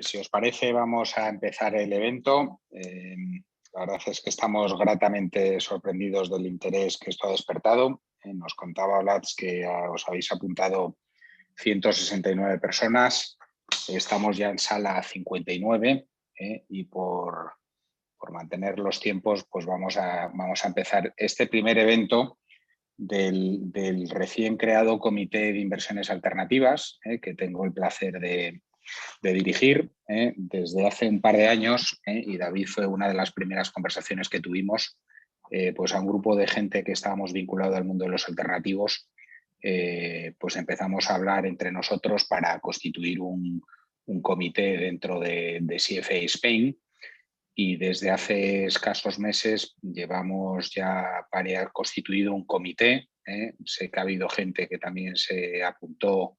Si os parece, vamos a empezar el evento. La verdad es que estamos gratamente sorprendidos del interés que esto ha despertado. Nos contaba Olats que os habéis apuntado 169 personas. Estamos ya en sala 59 y por mantener los tiempos, pues vamos a empezar este primer evento del recién creado Comité de Inversiones Alternativas, que tengo el placer de dirigir desde hace un par de años, y David fue una de las primeras conversaciones que tuvimos, pues a un grupo de gente que estábamos vinculados al mundo de los alternativos, pues empezamos a hablar entre nosotros para constituir un comité dentro de CFA Spain, y desde hace escasos meses llevamos ya para constituido un comité. Sé que ha habido gente que también se apuntó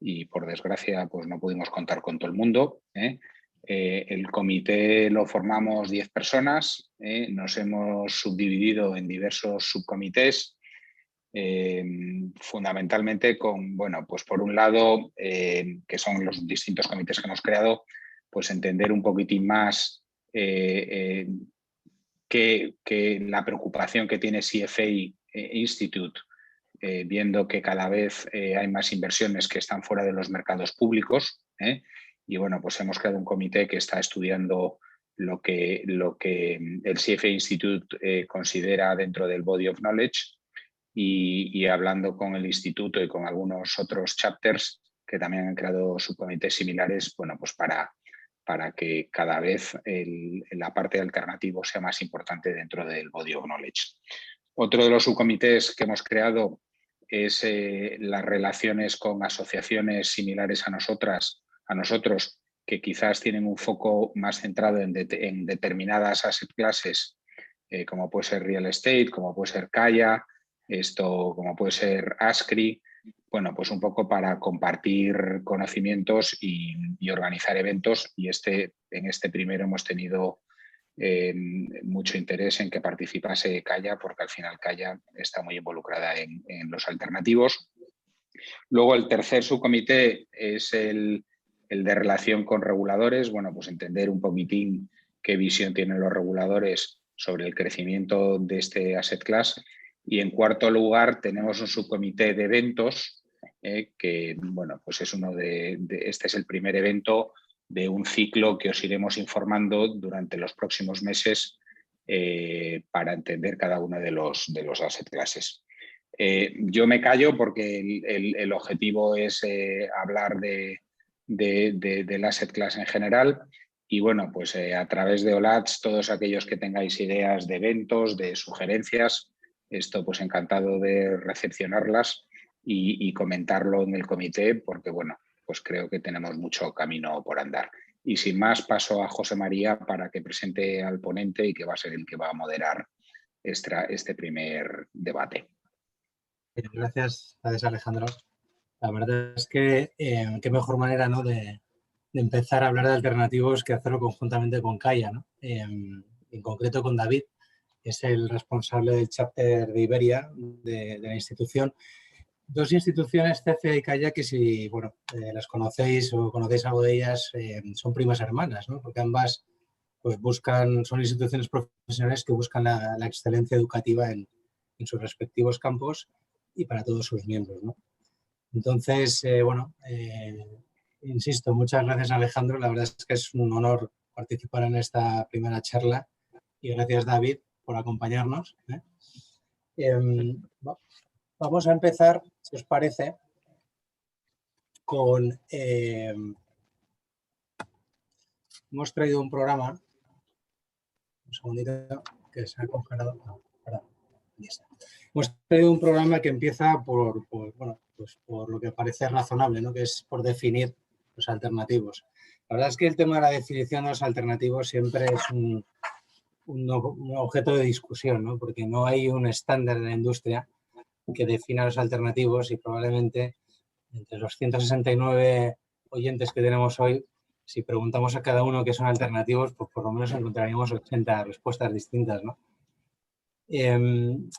y por desgracia pues no pudimos contar con todo el mundo. El comité lo formamos 10 personas, nos hemos subdividido en diversos subcomités, fundamentalmente con, bueno, pues por un lado, que son los distintos comités que hemos creado, pues entender un poquitín más que la preocupación que tiene CFA Institute, viendo que cada vez hay más inversiones que están fuera de los mercados públicos. Y bueno, pues hemos creado un comité que está estudiando lo que el CFA Institute considera dentro del Body of Knowledge, y hablando con el instituto y con algunos otros chapters que también han creado subcomités similares, bueno, pues para que cada vez la parte de alternativo sea más importante dentro del Body of Knowledge. Otro de los subcomités que hemos creado es las relaciones con asociaciones similares a nosotros, que quizás tienen un foco más centrado en determinadas asset classes, como puede ser real estate, como puede ser Kaya, como puede ser Ascri. Bueno, pues un poco para compartir conocimientos y organizar eventos, y en este primero hemos tenido mucho interés en que participase Kaya, porque al final Kaya está muy involucrada en los alternativos. Luego el tercer subcomité es el de relación con reguladores. Bueno, pues entender un poquitín qué visión tienen los reguladores sobre el crecimiento de este asset class. Y en cuarto lugar tenemos un subcomité de eventos, que bueno, pues es este es el primer evento de un ciclo que os iremos informando durante los próximos meses, para entender cada uno de los asset classes. Yo me callo porque el objetivo es hablar del asset class en general, y bueno, pues a través de Olats, todos aquellos que tengáis ideas de eventos, de sugerencias, esto pues encantado de recepcionarlas y comentarlo en el comité, porque bueno, pues creo que tenemos mucho camino por andar. Y sin más, paso a José María para que presente al ponente y que va a ser el que va a moderar este primer debate. Gracias, Alejandro. La verdad es que qué mejor manera, ¿no?, de empezar a hablar de alternativos que hacerlo conjuntamente con Kaya, ¿no? En concreto con David, que es el responsable del chapter de Iberia de la institución. Dos instituciones, CFA y Kaya, que si bueno, las conocéis o conocéis algo de ellas, son primas hermanas, ¿no? Porque ambas pues son instituciones profesionales que buscan la excelencia educativa en sus respectivos campos y para todos sus miembros, ¿no? Entonces, bueno, insisto, muchas gracias, Alejandro. La verdad es que es un honor participar en esta primera charla, y gracias, David, por acompañarnos. Vamos a empezar, si os parece, con... hemos traído un programa, un segundito, que se ha congelado. No, perdón, ahí está. Hemos traído un programa que empieza por lo que parece razonable, ¿no?, que es por definir los alternativos. La verdad es que el tema de la definición de los alternativos siempre es un objeto de discusión, ¿no?, porque no hay un estándar en la industria que defina los alternativos, y probablemente entre los 169 oyentes que tenemos hoy, si preguntamos a cada uno qué son alternativos, pues por lo menos encontraríamos 80 respuestas distintas, ¿no?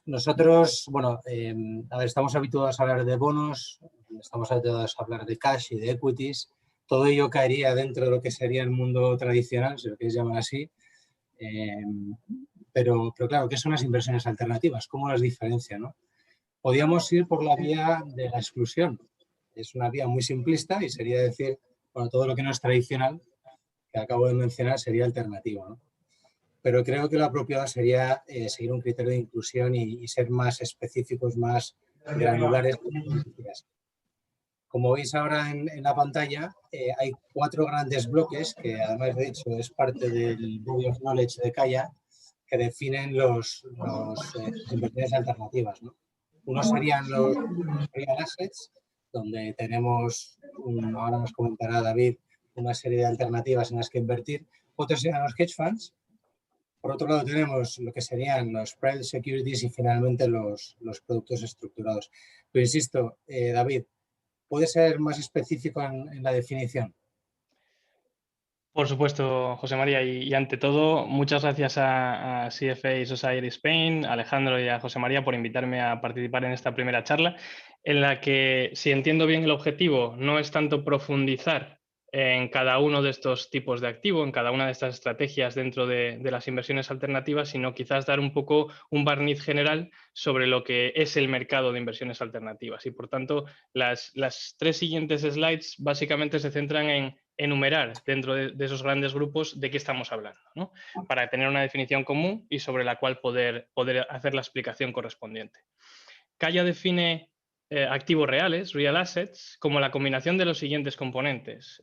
Nosotros, bueno, a ver, estamos habituados a hablar de bonos, estamos habituados a hablar de cash y de equities. todo ello caería dentro de lo que sería el mundo tradicional, si lo queréis llamar así. Pero claro, ¿qué son las inversiones alternativas? ¿Cómo las diferencia, no? Podríamos ir por la vía de la exclusión. Es una vía muy simplista y sería decir, bueno, todo lo que no es tradicional, que acabo de mencionar, sería alternativo, ¿no? Pero creo que lo apropiado sería seguir un criterio de inclusión y ser más específicos, más granulares. Como veis ahora en la pantalla, hay 4 grandes bloques, que además de hecho es parte del Body of Knowledge de Kaya, que definen las inversiones alternativas, ¿no? Uno serían los real assets, donde tenemos, ahora nos comentará David, una serie de alternativas en las que invertir. Otros serían los hedge funds. Por otro lado tenemos lo que serían los private securities y finalmente los productos estructurados. Pero insisto, David, ¿puede ser más específico en la definición? Por supuesto, José María, y ante todo, muchas gracias a CFA Society Spain, a Alejandro y a José María por invitarme a participar en esta primera charla, en la que, si entiendo bien el objetivo, no es tanto profundizar en cada uno de estos tipos de activo, en cada una de estas estrategias dentro de las inversiones alternativas, sino quizás dar un poco un barniz general sobre lo que es el mercado de inversiones alternativas. Y por tanto, las 3 siguientes slides básicamente se centran en enumerar dentro de esos grandes grupos de qué estamos hablando, ¿no? Para tener una definición común y sobre la cual poder hacer la explicación correspondiente. Kaya define activos reales, real assets, como la combinación de los siguientes componentes: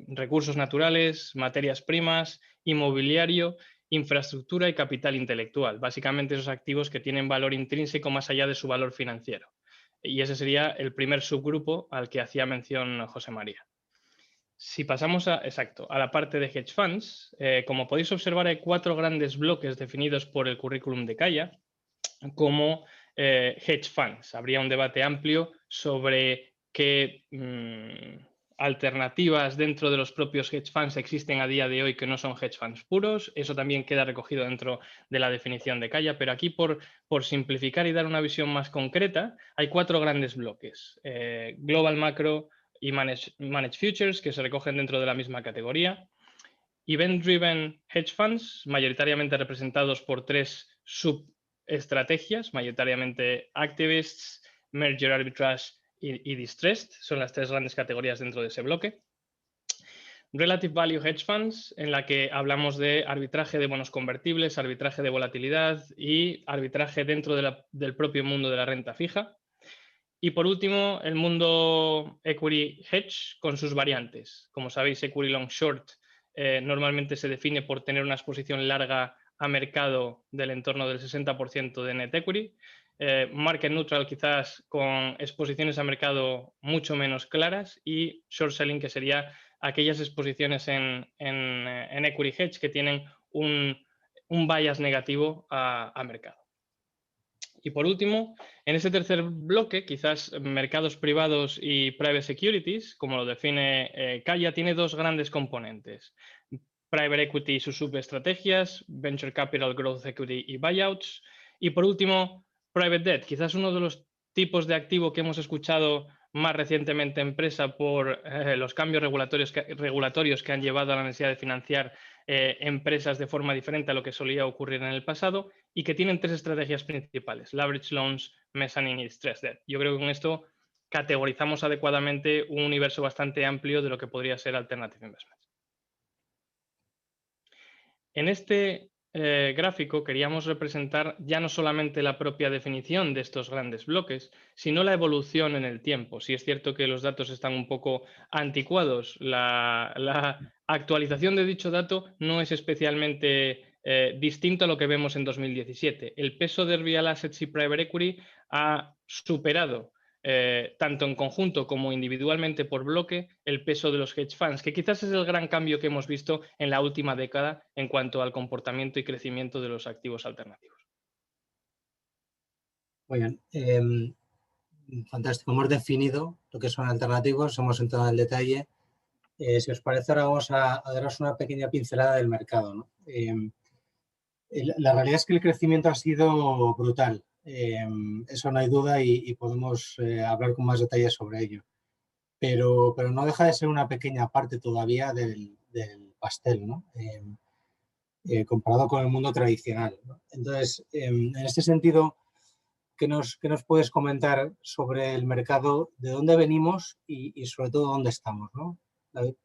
recursos naturales, materias primas, inmobiliario, infraestructura y capital intelectual. Básicamente esos activos que tienen valor intrínseco más allá de su valor financiero. Y ese sería el primer subgrupo al que hacía mención José María. Si pasamos a la parte de hedge funds, como podéis observar, hay 4 grandes bloques definidos por el currículum de Kaya como hedge funds. Habría un debate amplio sobre qué alternativas dentro de los propios hedge funds existen a día de hoy que no son hedge funds puros. Eso también queda recogido dentro de la definición de Kaya, pero aquí por simplificar y dar una visión más concreta, hay 4 grandes bloques: Global Macro y Managed Futures, que se recogen dentro de la misma categoría. Event Driven Hedge Funds, mayoritariamente representados por 3 subestrategias, mayoritariamente Activists, Merger Arbitrage y Distressed, son las 3 grandes categorías dentro de ese bloque. Relative Value Hedge Funds, en la que hablamos de arbitraje de bonos convertibles, arbitraje de volatilidad y arbitraje dentro del propio mundo de la renta fija. Y por último, el mundo Equity Hedge con sus variantes. Como sabéis, Equity Long Short normalmente se define por tener una exposición larga a mercado del entorno del 60% de Net Equity. Market Neutral quizás con exposiciones a mercado mucho menos claras, y Short Selling, que sería aquellas exposiciones en Equity Hedge que tienen un bias negativo a mercado. Y por último, en ese tercer bloque, quizás mercados privados y private securities, como lo define Kaya, tiene 2 grandes componentes: private equity y sus subestrategias, venture capital, growth equity y buyouts. Y por último, private debt, quizás uno de los tipos de activo que hemos escuchado más recientemente en prensa por los cambios regulatorios que han llevado a la necesidad de financiar empresas de forma diferente a lo que solía ocurrir en el pasado, y que tienen 3 estrategias principales: leverage loans, mezzanine y distressed debt. Yo creo que con esto categorizamos adecuadamente un universo bastante amplio de lo que podría ser alternative investments. En este gráfico queríamos representar ya no solamente la propia definición de estos grandes bloques, sino la evolución en el tiempo. Sí es cierto que los datos están un poco anticuados. La actualización de dicho dato no es especialmente distinto a lo que vemos en 2017. El peso de real assets y private equity ha superado tanto en conjunto como individualmente por bloque el peso de los hedge funds, que quizás es el gran cambio que hemos visto en la última década en cuanto al comportamiento y crecimiento de los activos alternativos. Muy bien. Fantástico. Hemos definido lo que son alternativos, hemos entrado en el detalle. Si os parece, ahora vamos a daros una pequeña pincelada del mercado, ¿no? La realidad es que el crecimiento ha sido brutal. Eso no hay duda, y podemos hablar con más detalles sobre ello. pero no deja de ser una pequeña parte todavía del pastel, ¿no? Comparado con el mundo tradicional, ¿no? Entonces, en este sentido, ¿qué nos puedes comentar sobre el mercado, de dónde venimos y sobre todo dónde estamos, ¿no, David?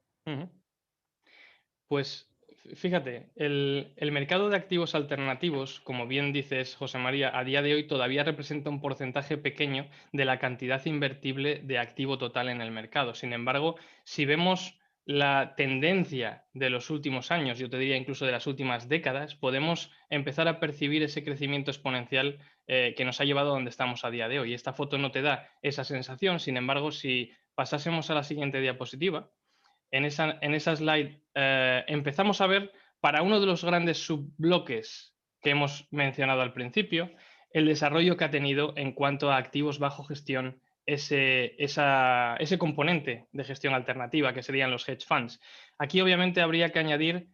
Pues fíjate, el mercado de activos alternativos, como bien dices, José María, a día de hoy todavía representa un porcentaje pequeño de la cantidad invertible de activo total en el mercado. Sin embargo, si vemos la tendencia de los últimos años, yo te diría incluso de las últimas décadas, podemos empezar a percibir ese crecimiento exponencial que nos ha llevado a donde estamos a día de hoy. Esta foto no te da esa sensación, sin embargo, si pasásemos a la siguiente diapositiva, en esa slide empezamos a ver para uno de los grandes subbloques que hemos mencionado al principio, el desarrollo que ha tenido en cuanto a activos bajo gestión ese componente de gestión alternativa que serían los hedge funds. Aquí obviamente habría que añadir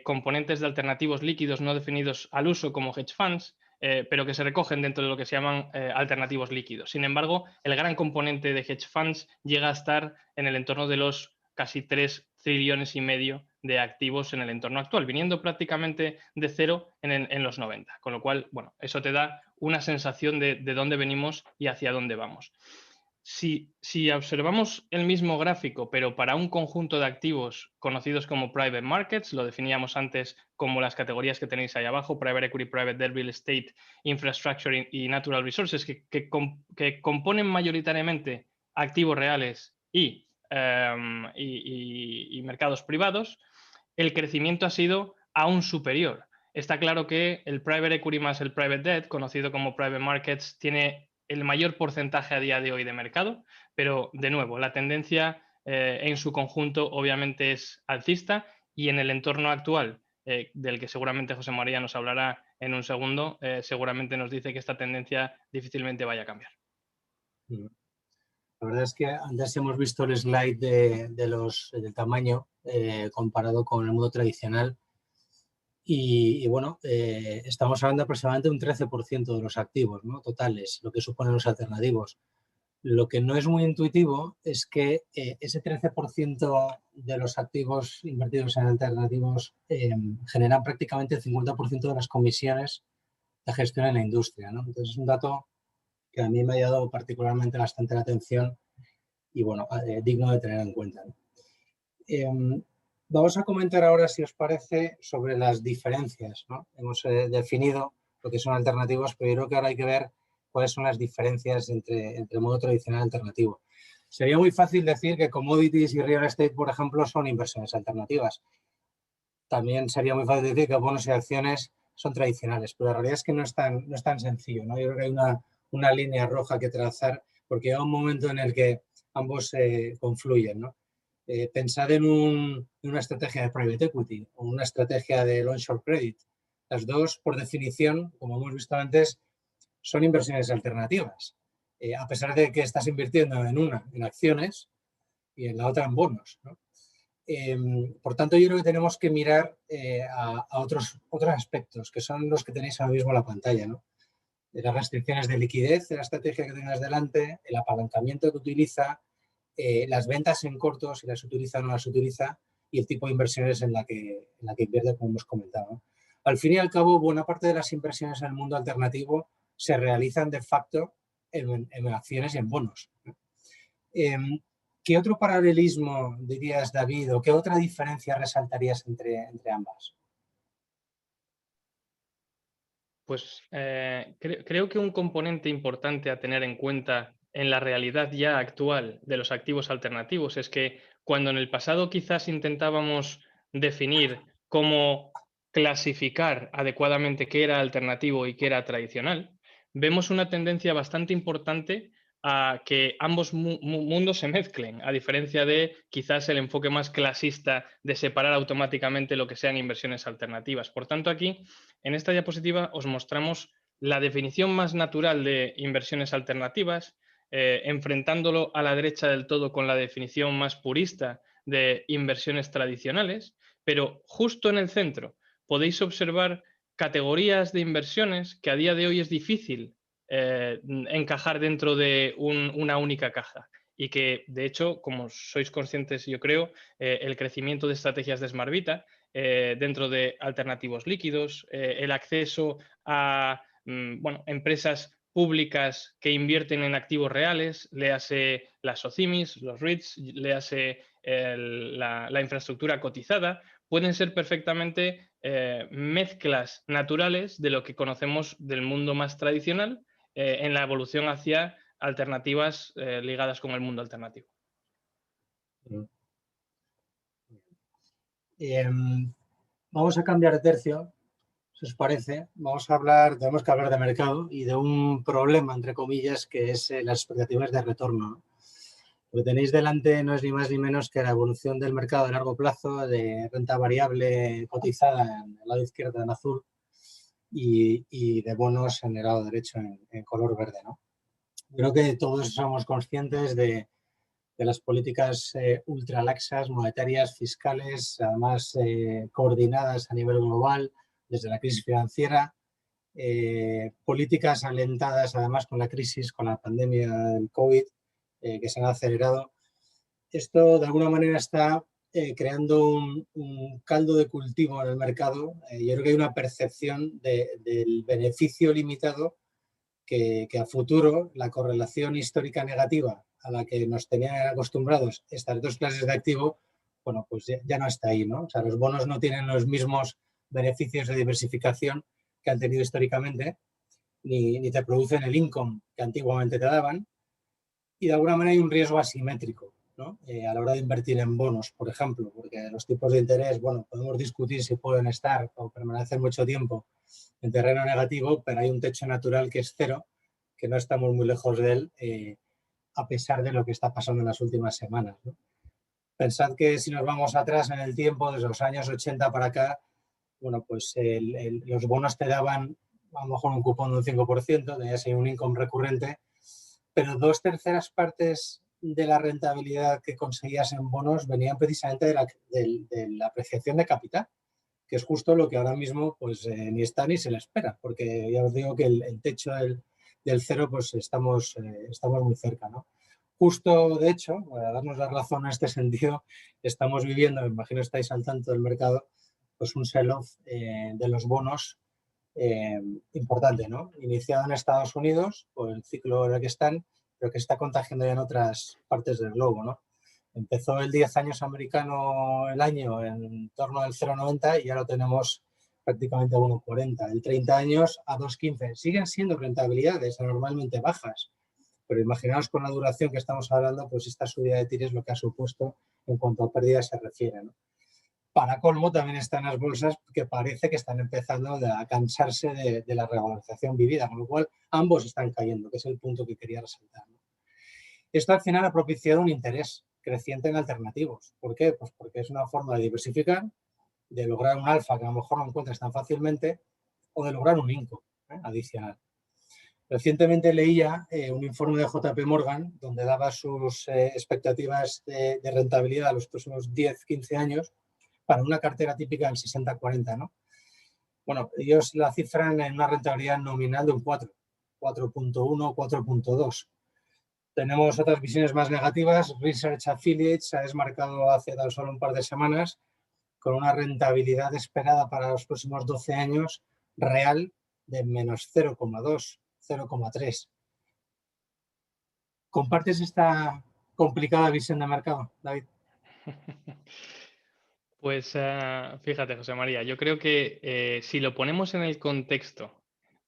componentes de alternativos líquidos no definidos al uso como hedge funds, pero que se recogen dentro de lo que se llaman alternativos líquidos. Sin embargo, el gran componente de hedge funds llega a estar en el entorno de los casi 3 trillones y medio de activos en el entorno actual, viniendo prácticamente de cero en los 90. Con lo cual, bueno, eso te da una sensación de dónde venimos y hacia dónde vamos. Si observamos el mismo gráfico, pero para un conjunto de activos conocidos como private markets, lo definíamos antes como las categorías que tenéis ahí abajo, private equity, private debt, real estate, infrastructure y natural resources, que componen mayoritariamente activos reales y mercados privados, el crecimiento ha sido aún superior. Está claro que el private equity más el private debt, conocido como private markets, tiene el mayor porcentaje a día de hoy de mercado, pero de nuevo, la tendencia en su conjunto obviamente es alcista y en el entorno actual, del que seguramente José María nos hablará en un segundo, seguramente nos dice que esta tendencia difícilmente vaya a cambiar. La verdad es que antes hemos visto el slide del tamaño comparado con el mundo tradicional y bueno, estamos hablando aproximadamente de un 13% de los activos, ¿no?, totales, lo que suponen los alternativos. Lo que no es muy intuitivo es que ese 13% de los activos invertidos en alternativos generan prácticamente el 50% de las comisiones de gestión en la industria, ¿no? Entonces es un dato que a mí me ha llamado particularmente bastante la atención y, bueno, digno de tener en cuenta, ¿no? Vamos a comentar ahora, si os parece, sobre las diferencias, ¿no? Hemos definido lo que son alternativos, pero yo creo que ahora hay que ver cuáles son las diferencias entre el modo tradicional y alternativo. Sería muy fácil decir que commodities y real estate, por ejemplo, son inversiones alternativas. También sería muy fácil decir que bonos y acciones son tradicionales, pero la realidad es que no es tan sencillo, ¿no? Yo creo que hay una línea roja que trazar, porque llega un momento en el que ambos confluyen, ¿no? Pensar en una estrategia de private equity o una estrategia de long short credit. Las dos, por definición, como hemos visto antes, son inversiones alternativas, a pesar de que estás invirtiendo en una en acciones y en la otra en bonos, ¿no? Por tanto, yo creo que tenemos que mirar a otros aspectos, que son los que tenéis ahora mismo en la pantalla, ¿no? Las restricciones de liquidez de la estrategia que tengas delante, el apalancamiento que utiliza, las ventas en corto, si las utiliza o no las utiliza, y el tipo de inversiones en la que invierte, como hemos comentado, ¿no? Al fin y al cabo, buena parte de las inversiones en el mundo alternativo se realizan de facto en acciones y en bonos, ¿no? ¿Qué otro paralelismo dirías, David, o qué otra diferencia resaltarías entre ambas? Pues creo que un componente importante a tener en cuenta en la realidad ya actual de los activos alternativos es que cuando en el pasado quizás intentábamos definir cómo clasificar adecuadamente qué era alternativo y qué era tradicional, vemos una tendencia bastante importante a que ambos mundos se mezclen, a diferencia de quizás el enfoque más clasista de separar automáticamente lo que sean inversiones alternativas. Por tanto, aquí en esta diapositiva os mostramos la definición más natural de inversiones alternativas, enfrentándolo a la derecha del todo con la definición más purista de inversiones tradicionales, pero justo en el centro podéis observar categorías de inversiones que a día de hoy es difícil encajar dentro de una única caja. y que, de hecho, como sois conscientes, yo creo, el crecimiento de estrategias de Smart Beta dentro de alternativos líquidos, el acceso a empresas públicas que invierten en activos reales, léase las SOCIMIs, los REITs, léase la infraestructura cotizada, pueden ser perfectamente mezclas naturales de lo que conocemos del mundo más tradicional en la evolución hacia alternativas ligadas con el mundo alternativo. Vamos a cambiar de tercio, si os parece. Tenemos que hablar de mercado y de un problema, entre comillas, que es las expectativas de retorno. Lo que tenéis delante no es ni más ni menos que la evolución del mercado de largo plazo, de renta variable cotizada en el lado izquierdo en azul y de bonos en el lado derecho en color verde, ¿no? Creo que todos somos conscientes de las políticas ultralaxas, monetarias, fiscales, además coordinadas a nivel global desde la crisis financiera, políticas alentadas además con la crisis, con la pandemia del COVID, que se han acelerado. Esto de alguna manera está creando un caldo de cultivo en el mercado. Yo creo que hay una percepción del beneficio limitado que a futuro la correlación histórica negativa a la que nos tenían acostumbrados estas dos clases de activo, bueno, pues ya no está ahí, ¿no? O sea, los bonos no tienen los mismos beneficios de diversificación que han tenido históricamente, ni te producen el income que antiguamente te daban, y de alguna manera hay un riesgo asimétrico, ¿no? A la hora de invertir en bonos, por ejemplo, porque los tipos de interés, bueno, podemos discutir si pueden estar o permanecer mucho tiempo en terreno negativo, pero hay un techo natural que es cero, que no estamos muy lejos de él, a pesar de lo que está pasando en las últimas semanas, ¿no? Pensad que si nos vamos atrás en el tiempo, desde los años 80 para acá, bueno, pues los bonos te daban a lo mejor un cupón de un 5%, tenías ahí un income recurrente, pero 2/3 partes de la rentabilidad que conseguías en bonos venían precisamente de la apreciación de capital, que es justo lo que ahora mismo pues ni está ni se le espera, porque ya os digo que el techo del cero pues estamos muy cerca, ¿no? Justo, de hecho, para darnos la razón en este sentido, estamos viviendo, me imagino estáis al tanto del mercado, pues un sell-off de los bonos importante, ¿no? Iniciado en Estados Unidos por el ciclo en el que están, pero que está contagiando ya en otras partes del globo, ¿no? Empezó el 10 años americano el año en torno al 0,90 y ya lo tenemos prácticamente a 1,40. El 30 años a 2,15. Siguen siendo rentabilidades normalmente bajas, pero imaginaos con la duración que estamos hablando, pues esta subida de tires lo que ha supuesto en cuanto a pérdidas se refiere, ¿no? Para colmo también están las bolsas que parece que están empezando a cansarse de la revalorización vivida, con lo cual ambos están cayendo, que es el punto que quería resaltar, ¿no? Esto al final ha propiciado un interés creciente en alternativos. ¿Por qué? Pues porque es una forma de diversificar, de lograr un alfa que a lo mejor no encuentras tan fácilmente o de lograr un income adicional. Recientemente leía un informe de JP Morgan donde daba sus expectativas de rentabilidad a los próximos 10-15 años para una cartera típica del 60-40, ¿no? Bueno, ellos la cifran en una rentabilidad nominal de un 4, 4.1, 4.2. Tenemos otras visiones más negativas. Research Affiliates se ha desmarcado hace tan solo un par de semanas con una rentabilidad esperada para los próximos 12 años real de menos 0,2, 0,3. ¿Compartes esta complicada visión de mercado, David? Pues fíjate, José María, yo creo que si lo ponemos en el contexto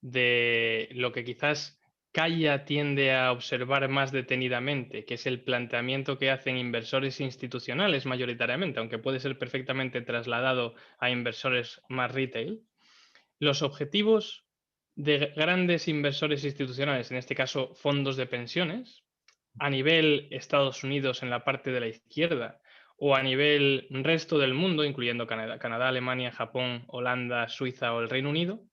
de lo que quizás Calla tiende a observar más detenidamente, que es el planteamiento que hacen inversores institucionales mayoritariamente, aunque puede ser perfectamente trasladado a inversores más retail, los objetivos de grandes inversores institucionales, en este caso fondos de pensiones, a nivel Estados Unidos en la parte de la izquierda o a nivel resto del mundo, incluyendo Canadá, Alemania, Japón, Holanda, Suiza o el Reino Unido,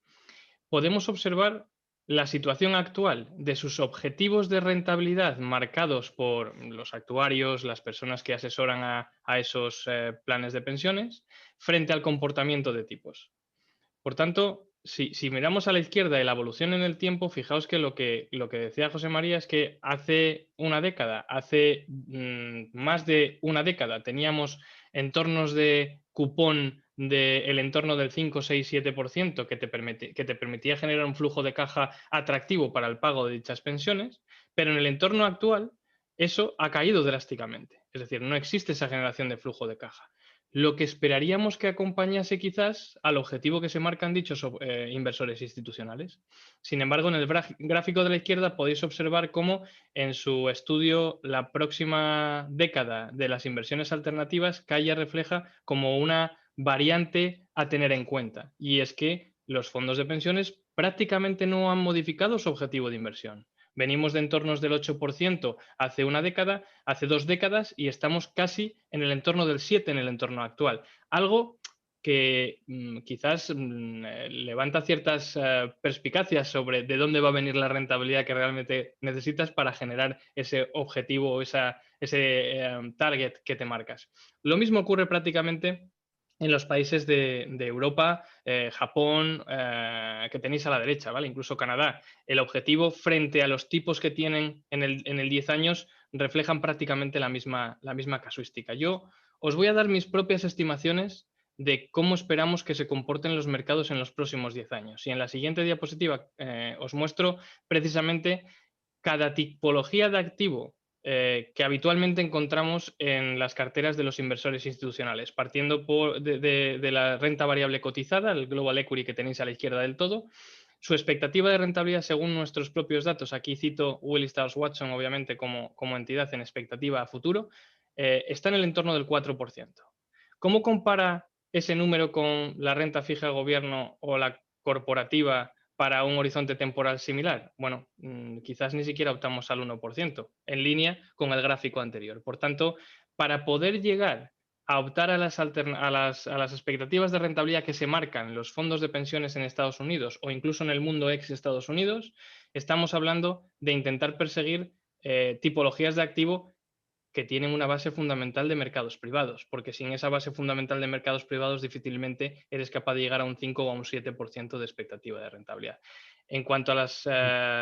podemos observar la situación actual de sus objetivos de rentabilidad marcados por los actuarios, las personas que asesoran a esos planes de pensiones, frente al comportamiento de tipos. Por tanto, si miramos a la izquierda y la evolución en el tiempo, fijaos que lo que decía José María es que hace una década, hace más de una década, teníamos entornos de cupón del entorno del 5, 6, 7% que te permitía generar un flujo de caja atractivo para el pago de dichas pensiones, pero en el entorno actual eso ha caído drásticamente. Es decir, no existe esa generación de flujo de caja. Lo que esperaríamos que acompañase quizás al objetivo que se marcan dichos inversores institucionales. Sin embargo, en el gráfico de la izquierda podéis observar cómo en su estudio la próxima década de las inversiones alternativas Calla refleja como una variante a tener en cuenta. Y es que los fondos de pensiones prácticamente no han modificado su objetivo de inversión. Venimos de entornos del 8% hace una década, hace 2 décadas, y estamos casi en el entorno del 7% en el entorno actual. Algo que quizás levanta ciertas perspicacias sobre de dónde va a venir la rentabilidad que realmente necesitas para generar ese objetivo o ese target que te marcas. Lo mismo ocurre prácticamente en los países de Europa, Japón, que tenéis a la derecha, ¿vale? Incluso Canadá. El objetivo frente a los tipos que tienen en el 10 años reflejan prácticamente la misma casuística. Yo os voy a dar mis propias estimaciones de cómo esperamos que se comporten los mercados en los próximos 10 años. Y en la siguiente diapositiva os muestro precisamente cada tipología de activo que habitualmente encontramos en las carteras de los inversores institucionales, partiendo de la renta variable cotizada, el Global Equity que tenéis a la izquierda del todo. Su expectativa de rentabilidad según nuestros propios datos, aquí cito Willis Towers Watson obviamente como entidad en expectativa a futuro, está en el entorno del 4%. ¿Cómo compara ese número con la renta fija de gobierno o la corporativa para un horizonte temporal similar? Bueno, quizás ni siquiera optamos al 1%, en línea con el gráfico anterior. Por tanto, para poder llegar a optar a las expectativas de rentabilidad que se marcan los fondos de pensiones en Estados Unidos o incluso en el mundo ex Estados Unidos, estamos hablando de intentar perseguir tipologías de activo que tienen una base fundamental de mercados privados, porque sin esa base fundamental de mercados privados difícilmente eres capaz de llegar a un 5 o a un 7% de expectativa de rentabilidad. En cuanto a las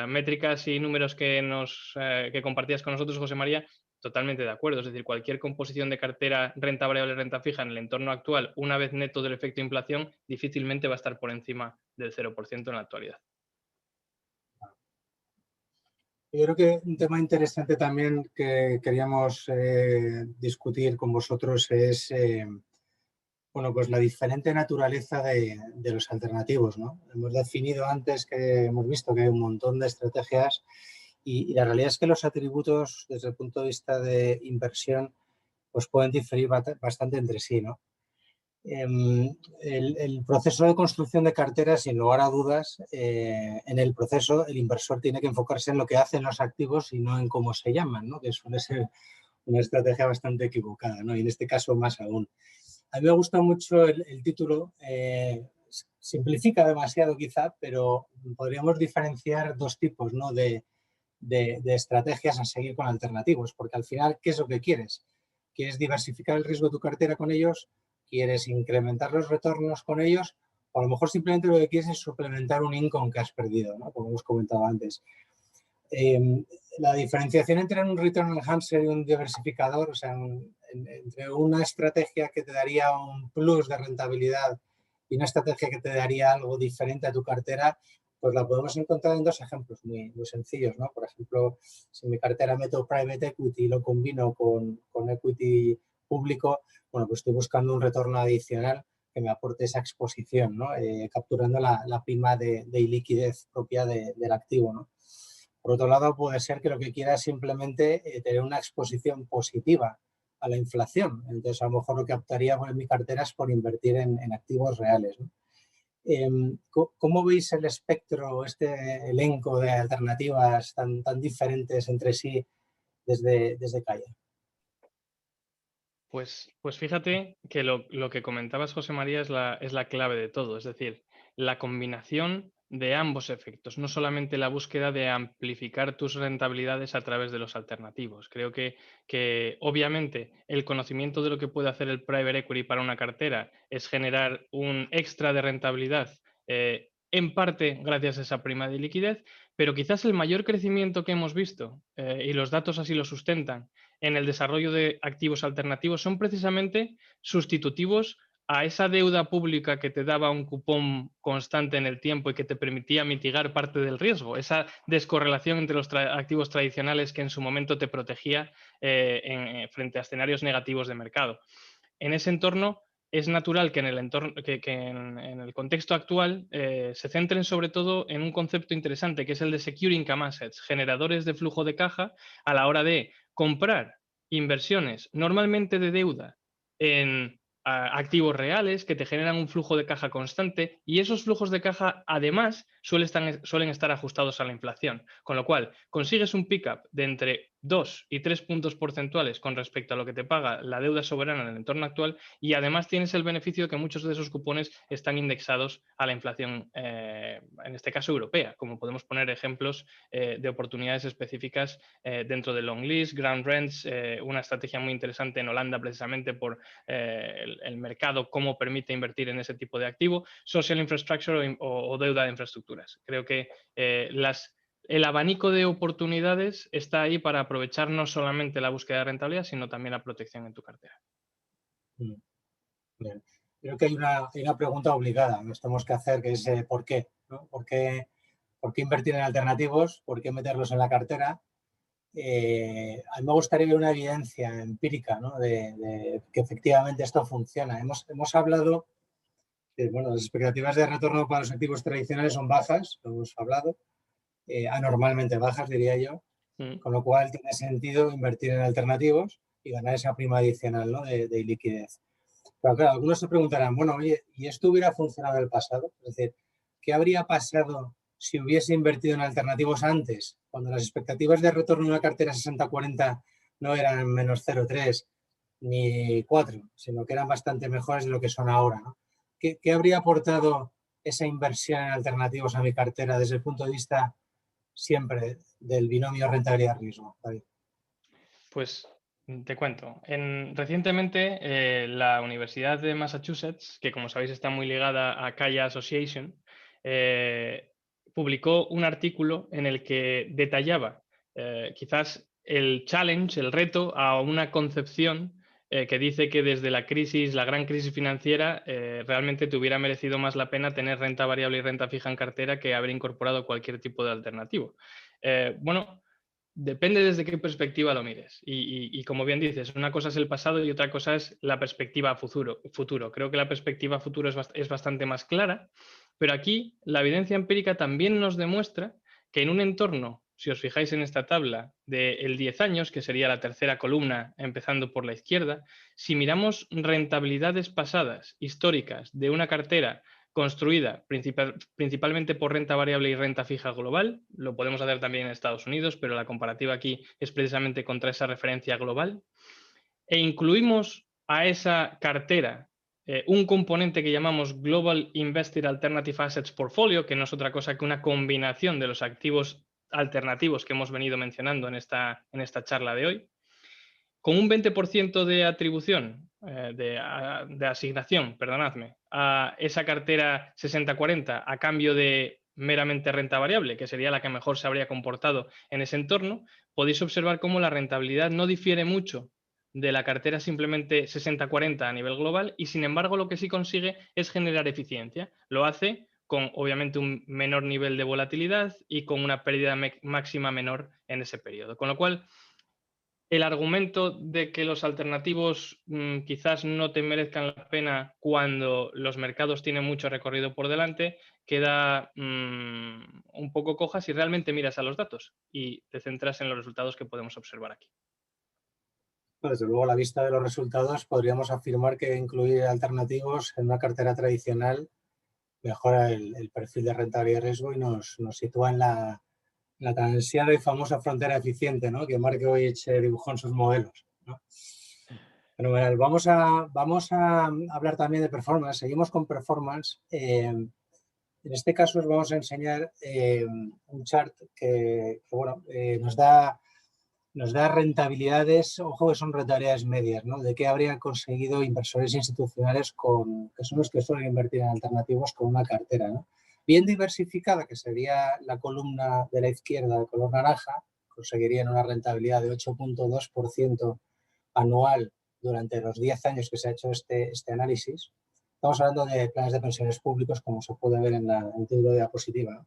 métricas y números que compartías con nosotros, José María, totalmente de acuerdo. Es decir, cualquier composición de cartera renta variable, renta fija en el entorno actual, una vez neto del efecto inflación, difícilmente va a estar por encima del 0% en la actualidad. Yo creo que un tema interesante también que queríamos discutir con vosotros es bueno, pues la diferente naturaleza de los alternativos, ¿no? Hemos definido antes que hemos visto que hay un montón de estrategias y la realidad es que los atributos desde el punto de vista de inversión pues pueden diferir bastante entre sí, ¿no? El proceso de construcción de carteras, sin lugar a dudas, en el proceso el inversor tiene que enfocarse en lo que hacen los activos y no en cómo se llaman, ¿no? Que suele ser una estrategia bastante equivocada, ¿no? Y en este caso más aún. A mí me gusta mucho el título, simplifica demasiado quizá, pero podríamos diferenciar dos tipos, ¿no? de estrategias a seguir con alternativos, porque al final, ¿qué es lo que quieres? ¿Quieres diversificar el riesgo de tu cartera con ellos? ¿Quieres incrementar los retornos con ellos? O a lo mejor simplemente lo que quieres es suplementar un income que has perdido, ¿no? Como hemos comentado antes. La diferenciación entre un return enhancer y un diversificador, o sea, entre una estrategia que te daría un plus de rentabilidad y una estrategia que te daría algo diferente a tu cartera, pues la podemos encontrar en dos ejemplos muy, muy sencillos, ¿no? Por ejemplo, si en mi cartera meto private equity y lo combino con equity público, bueno, pues estoy buscando un retorno adicional que me aporte esa exposición, ¿no? Capturando la prima de iliquidez propia del activo, ¿no? Por otro lado, puede ser que lo que quiera es simplemente tener una exposición positiva a la inflación. Entonces, a lo mejor lo que optaría en mi cartera es por invertir en activos reales, ¿no? ¿Cómo veis el espectro, este elenco de alternativas tan diferentes entre sí desde Calla? Pues fíjate que lo que comentabas, José María, es la clave de todo. Es decir, la combinación de ambos efectos, no solamente la búsqueda de amplificar tus rentabilidades a través de los alternativos. Creo que obviamente el conocimiento de lo que puede hacer el private equity para una cartera es generar un extra de rentabilidad en parte gracias a esa prima de liquidez, pero quizás el mayor crecimiento que hemos visto, y los datos así lo sustentan, en el desarrollo de activos alternativos son precisamente sustitutivos a esa deuda pública que te daba un cupón constante en el tiempo y que te permitía mitigar parte del riesgo, esa descorrelación entre los activos tradicionales que en su momento te protegía frente a escenarios negativos de mercado. En ese entorno es natural que en el contexto actual se centren sobre todo en un concepto interesante que es el de Secure Income Assets, generadores de flujo de caja a la hora de comprar inversiones normalmente de deuda en activos reales que te generan un flujo de caja constante y esos flujos de caja además suelen estar ajustados a la inflación, con lo cual consigues un pick-up de entre 2 y 3 puntos porcentuales con respecto a lo que te paga la deuda soberana en el entorno actual y además tienes el beneficio de que muchos de esos cupones están indexados a la inflación, en este caso europea, como podemos poner ejemplos de oportunidades específicas dentro de long lease, ground rents, una estrategia muy interesante en Holanda precisamente por el mercado, cómo permite invertir en ese tipo de activo, social infrastructure o deuda de infraestructuras. Creo que el abanico de oportunidades está ahí para aprovechar no solamente la búsqueda de rentabilidad, sino también la protección en tu cartera. Bien. Creo que hay una pregunta obligada, nos tenemos que hacer, que es ¿por qué? ¿No? ¿Por qué invertir en alternativos? ¿Por qué meterlos en la cartera? A mí me gustaría ver una evidencia empírica, ¿no? de que efectivamente esto funciona. Hemos hablado de, bueno, las expectativas de retorno para los activos tradicionales son bajas, lo hemos hablado, anormalmente bajas, diría yo, con lo cual tiene sentido invertir en alternativos y ganar esa prima adicional, ¿no? de liquidez. Pero claro, algunos se preguntarán, bueno, oye, ¿y esto hubiera funcionado en el pasado? Es decir, ¿qué habría pasado si hubiese invertido en alternativos antes, cuando las expectativas de retorno de una cartera 60-40 no eran menos 0,3 ni 4, sino que eran bastante mejores de lo que son ahora, ¿no? ¿Qué habría aportado esa inversión en alternativos a mi cartera desde el punto de vista siempre del binomio rentabilidad-riesgo? Pues te cuento. Recientemente la Universidad de Massachusetts, que como sabéis está muy ligada a Kaya Association, publicó un artículo en el que detallaba quizás el challenge, el reto a una concepción que dice que desde la gran crisis financiera, realmente te hubiera merecido más la pena tener renta variable y renta fija en cartera que haber incorporado cualquier tipo de alternativo. Bueno, depende desde qué perspectiva lo mires. Y como bien dices, una cosa es el pasado y otra cosa es la perspectiva a futuro. Creo que la perspectiva a futuro es bastante más clara, pero aquí la evidencia empírica también nos demuestra que en un entorno, si os fijáis en esta tabla, del 10 años, que sería la tercera columna empezando por la izquierda, si miramos rentabilidades pasadas, históricas, de una cartera construida principalmente por renta variable y renta fija global. Lo podemos hacer también en Estados Unidos, pero la comparativa aquí es precisamente contra esa referencia global. E incluimos a esa cartera un componente que llamamos Global Invested Alternative Assets Portfolio, que no es otra cosa que una combinación de los activos alternativos que hemos venido mencionando en esta charla de hoy. Con un 20% de atribución, de asignación, perdonadme, a esa cartera 60-40 a cambio de meramente renta variable, que sería la que mejor se habría comportado en ese entorno, podéis observar cómo la rentabilidad no difiere mucho de la cartera simplemente 60-40 a nivel global y, sin embargo, lo que sí consigue es generar eficiencia. Lo hace con, obviamente, un menor nivel de volatilidad y con una pérdida máxima menor en ese periodo. Con lo cual, el argumento de que los alternativos quizás no te merezcan la pena cuando los mercados tienen mucho recorrido por delante queda un poco coja si realmente miras a los datos y te centras en los resultados que podemos observar aquí. Desde luego, a la vista de los resultados, podríamos afirmar que incluir alternativos en una cartera tradicional mejora el perfil de rentabilidad y riesgo y nos sitúa en la tan ansiada y famosa frontera eficiente, ¿no? Que Markowitz dibujó en sus modelos, ¿no? Fenomenal. Vamos a hablar también de performance. Seguimos con performance. En este caso os vamos a enseñar un chart que nos da rentabilidades, ojo que son rentabilidades medias, ¿no? De qué habrían conseguido inversores institucionales que son los que suelen invertir en alternativos con una cartera, ¿no? Bien diversificada, que sería la columna de la izquierda de color naranja, conseguirían una rentabilidad de 8,2% anual durante los 10 años que se ha hecho este análisis. Estamos hablando de planes de pensiones públicos, como se puede ver en el título de diapositiva, ¿no?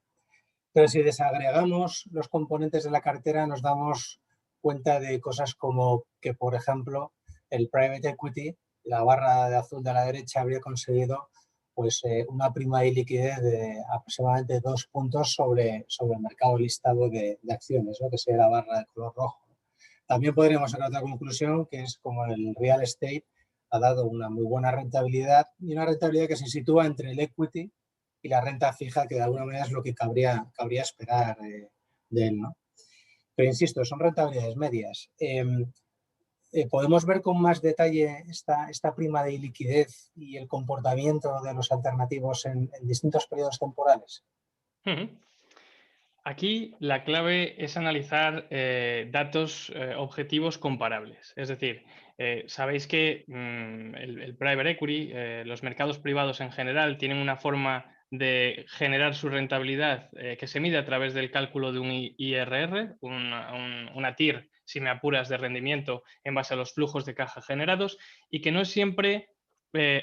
Pero si desagregamos los componentes de la cartera, nos damos cuenta de cosas como que, por ejemplo, el private equity, la barra de azul de la derecha, habría conseguido pues, una prima de liquidez de aproximadamente 2 puntos sobre el mercado listado de acciones, ¿no? Que sería la barra de color rojo. También podríamos sacar otra conclusión, que es como el real estate ha dado una muy buena rentabilidad y una rentabilidad que se sitúa entre el equity y la renta fija, que de alguna manera es lo que cabría esperar de él, ¿no? Pero insisto, son rentabilidades medias. Podemos ver con más detalle esta prima de liquidez y el comportamiento de los alternativos en distintos periodos temporales. Aquí la clave es analizar datos objetivos comparables. Es decir, sabéis que el private equity, los mercados privados en general, tienen una forma de generar su rentabilidad que se mide a través del cálculo de un IRR, una TIR, si me apuras, de rendimiento en base a los flujos de caja generados, y que no es siempre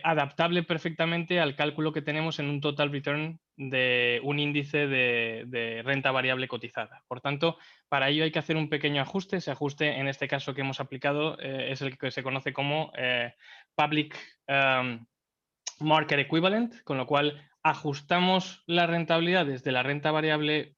adaptable perfectamente al cálculo que tenemos en un total return de un índice de renta variable cotizada. Por tanto, para ello hay que hacer un pequeño ajuste. Ese ajuste, en este caso que hemos aplicado, es el que se conoce como Public Market Equivalent, con lo cual ajustamos las rentabilidades de la renta variable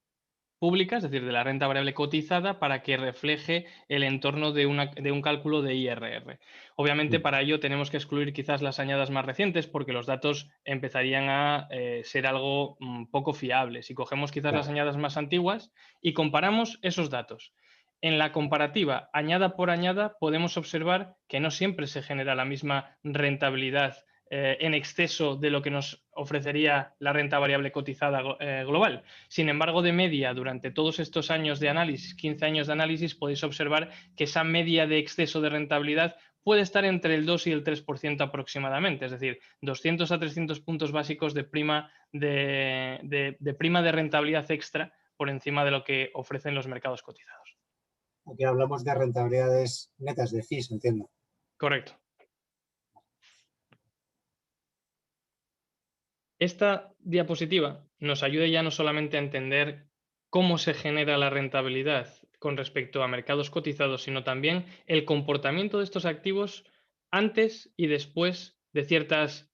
pública, es decir, de la renta variable cotizada, para que refleje el entorno de un cálculo de IRR. Obviamente, para ello tenemos que excluir quizás las añadas más recientes, porque los datos empezarían a ser algo poco fiables. Si cogemos quizás las añadas más antiguas y comparamos esos datos, en la comparativa añada por añada podemos observar que no siempre se genera la misma rentabilidad en exceso de lo que nos ofrecería la renta variable cotizada global. Sin embargo, de media, durante todos estos años de análisis, 15 años de análisis, podéis observar que esa media de exceso de rentabilidad puede estar entre el 2 y el 3% aproximadamente, es decir, 200 a 300 puntos básicos de prima de rentabilidad extra por encima de lo que ofrecen los mercados cotizados. Aquí hablamos de rentabilidades netas de fees, entiendo. Correcto. Esta diapositiva nos ayuda ya no solamente a entender cómo se genera la rentabilidad con respecto a mercados cotizados, sino también el comportamiento de estos activos antes y después de ciertos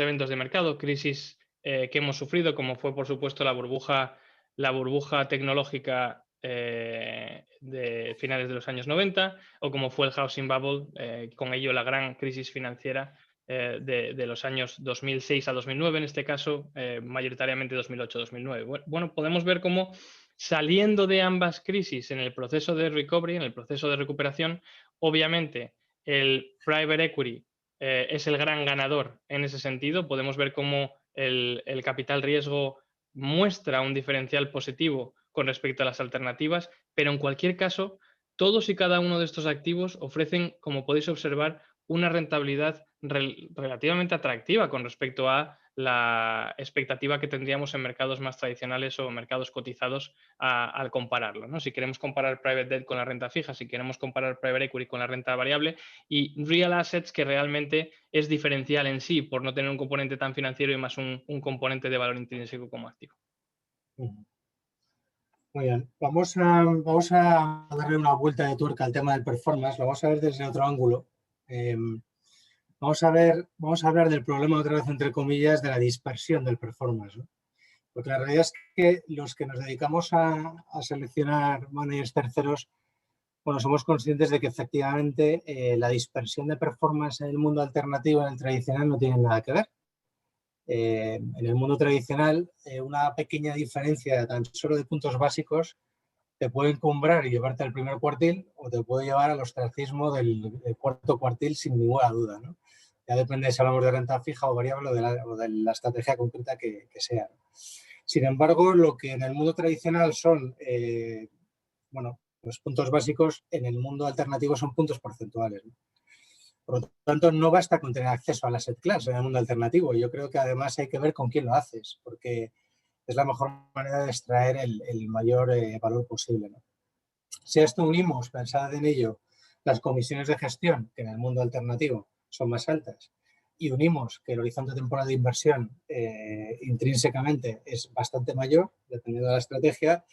eventos de mercado, crisis que hemos sufrido, como fue, por supuesto, la burbuja tecnológica de finales de los años 90, o como fue el housing bubble, con ello la gran crisis financiera de los años 2006 a 2009, en este caso, mayoritariamente 2008-2009. Bueno, podemos ver cómo, saliendo de ambas crisis en el proceso de recovery, en el proceso de recuperación, obviamente el private equity es el gran ganador en ese sentido. Podemos ver cómo el capital riesgo muestra un diferencial positivo con respecto a las alternativas, pero en cualquier caso, todos y cada uno de estos activos ofrecen, como podéis observar, una rentabilidad relativamente atractiva con respecto a la expectativa que tendríamos en mercados más tradicionales o mercados cotizados al compararlo, ¿no? Si queremos comparar private debt con la renta fija, si queremos comparar private equity con la renta variable, y real assets, que realmente es diferencial en sí por no tener un componente tan financiero y más un componente de valor intrínseco como activo. Muy bien, vamos a darle una vuelta de tuerca al tema del performance, lo vamos a ver desde otro ángulo. Vamos a hablar del problema, otra vez entre comillas, de la dispersión del performance, ¿no? Porque la realidad es que los que nos dedicamos a seleccionar managers terceros, bueno, somos conscientes de que efectivamente la dispersión de performance en el mundo alternativo, en el tradicional, no tiene nada que ver. En el mundo tradicional, una pequeña diferencia tan solo de puntos básicos te puede encumbrar y llevarte al primer cuartil, o te puede llevar al ostracismo del cuarto cuartil sin ninguna duda, ¿no? Ya depende si hablamos de renta fija o variable o de la estrategia concreta que sea. Sin embargo, lo que en el mundo tradicional son los puntos básicos, en el mundo alternativo son puntos porcentuales, ¿no? Por lo tanto, no basta con tener acceso al asset class en el mundo alternativo. Yo creo que además hay que ver con quién lo haces, porque es la mejor manera de extraer el mayor valor posible, ¿no? Si a esto unimos, pensad en ello, las comisiones de gestión, que en el mundo alternativo son más altas, y unimos que el horizonte temporal de inversión intrínsecamente es bastante mayor, dependiendo de la estrategia,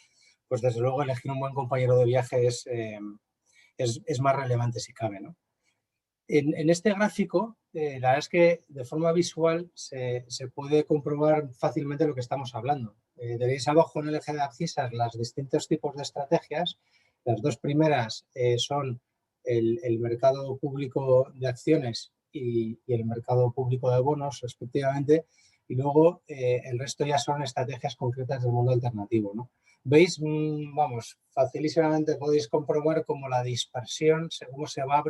pues desde luego elegir un buen compañero de viaje es más relevante si cabe, ¿no? En este gráfico, la verdad es que de forma visual se puede comprobar fácilmente lo que estamos hablando. Tenéis abajo en el eje de abscisas los distintos tipos de estrategias. Las dos primeras son el mercado público de acciones y el mercado público de bonos, respectivamente, y luego el resto ya son estrategias concretas del mundo alternativo, ¿no? Veis, vamos, facilísimamente podéis comprobar cómo la dispersión, según se va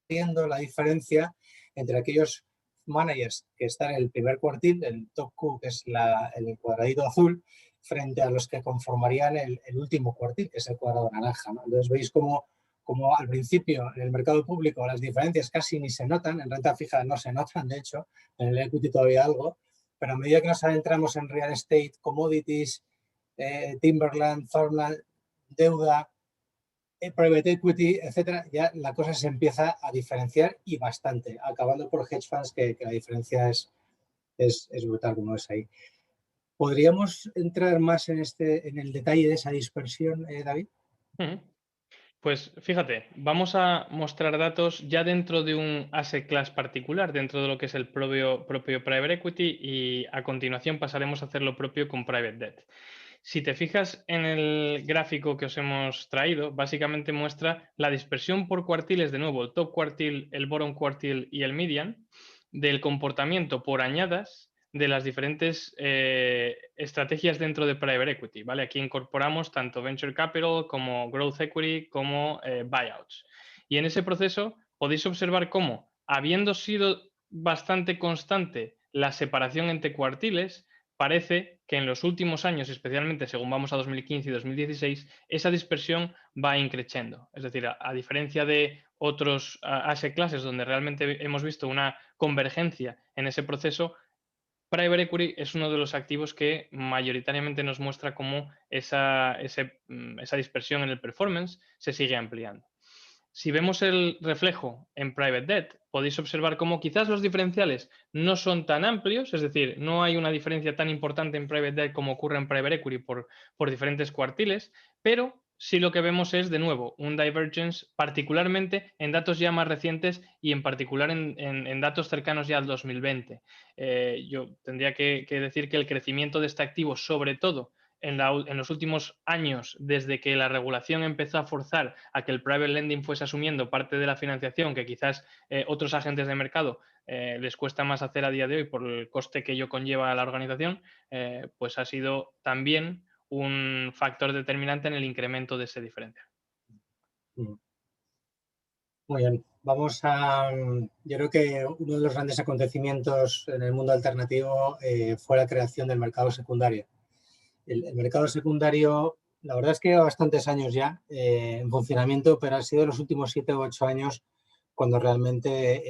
viendo la diferencia entre aquellos managers que están en el primer cuartil, el top Q, que es el cuadradito azul, frente a los que conformarían el último cuartil, que es el cuadrado naranja, ¿no? Entonces veis como al principio en el mercado público las diferencias casi ni se notan, en renta fija no se notan, de hecho, en el equity todavía algo, pero a medida que nos adentramos en real estate, commodities, timberland, farmland, deuda, private equity, etcétera, ya la cosa se empieza a diferenciar y bastante, acabando por hedge funds que la diferencia es brutal como es ahí. ¿Podríamos entrar más en el detalle de esa dispersión, David? Pues fíjate, vamos a mostrar datos ya dentro de un asset class particular, dentro de lo que es el propio private equity, y a continuación pasaremos a hacer lo propio con private debt. Si te fijas en el gráfico que os hemos traído, básicamente muestra la dispersión por cuartiles, de nuevo, el top cuartil, el bottom cuartil y el median, del comportamiento por añadas de las diferentes estrategias dentro de private equity, ¿vale? Aquí incorporamos tanto venture capital como growth equity como buyouts. Y en ese proceso podéis observar cómo, habiendo sido bastante constante la separación entre cuartiles, parece que en los últimos años, especialmente según vamos a 2015 y 2016, esa dispersión va increciendo. Es decir, a diferencia de otros asset classes donde realmente hemos visto una convergencia en ese proceso, private equity es uno de los activos que mayoritariamente nos muestra cómo esa dispersión en el performance se sigue ampliando. Si vemos el reflejo en private debt, podéis observar cómo quizás los diferenciales no son tan amplios, es decir, no hay una diferencia tan importante en private debt como ocurre en private equity por diferentes cuartiles, pero sí lo que vemos es, de nuevo, un divergence, particularmente en datos ya más recientes y en particular en datos cercanos ya al 2020. Yo tendría que decir que el crecimiento de este activo, sobre todo en los últimos años, desde que la regulación empezó a forzar a que el private lending fuese asumiendo parte de la financiación que quizás otros agentes de mercado les cuesta más hacer a día de hoy por el coste que ello conlleva a la organización, pues ha sido también un factor determinante en el incremento de ese diferencial. Muy bien. Yo creo que uno de los grandes acontecimientos en el mundo alternativo fue la creación del mercado secundario. El mercado secundario, la verdad es que lleva bastantes años ya en funcionamiento, pero ha sido los últimos 7 u 8 años cuando realmente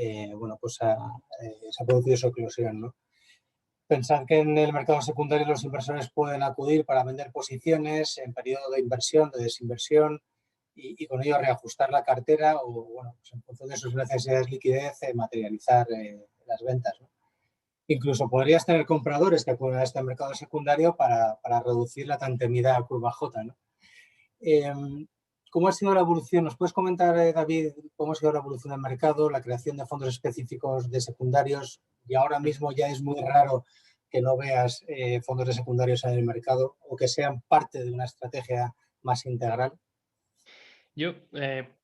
se ha producido su eclosión, ¿no? Pensar que en el mercado secundario los inversores pueden acudir para vender posiciones en periodo de inversión, de desinversión, y con ello reajustar la cartera o, pues en función de sus necesidades de liquidez, materializar las ventas, ¿no? Incluso podrías tener compradores que acuden a este mercado secundario para reducir la tan temida curva J, ¿no? ¿Cómo ha sido la evolución? ¿Nos puedes comentar, David, cómo ha sido la evolución del mercado, la creación de fondos específicos de secundarios? Y ahora mismo ya es muy raro que no veas fondos de secundarios en el mercado o que sean parte de una estrategia más integral. Yo,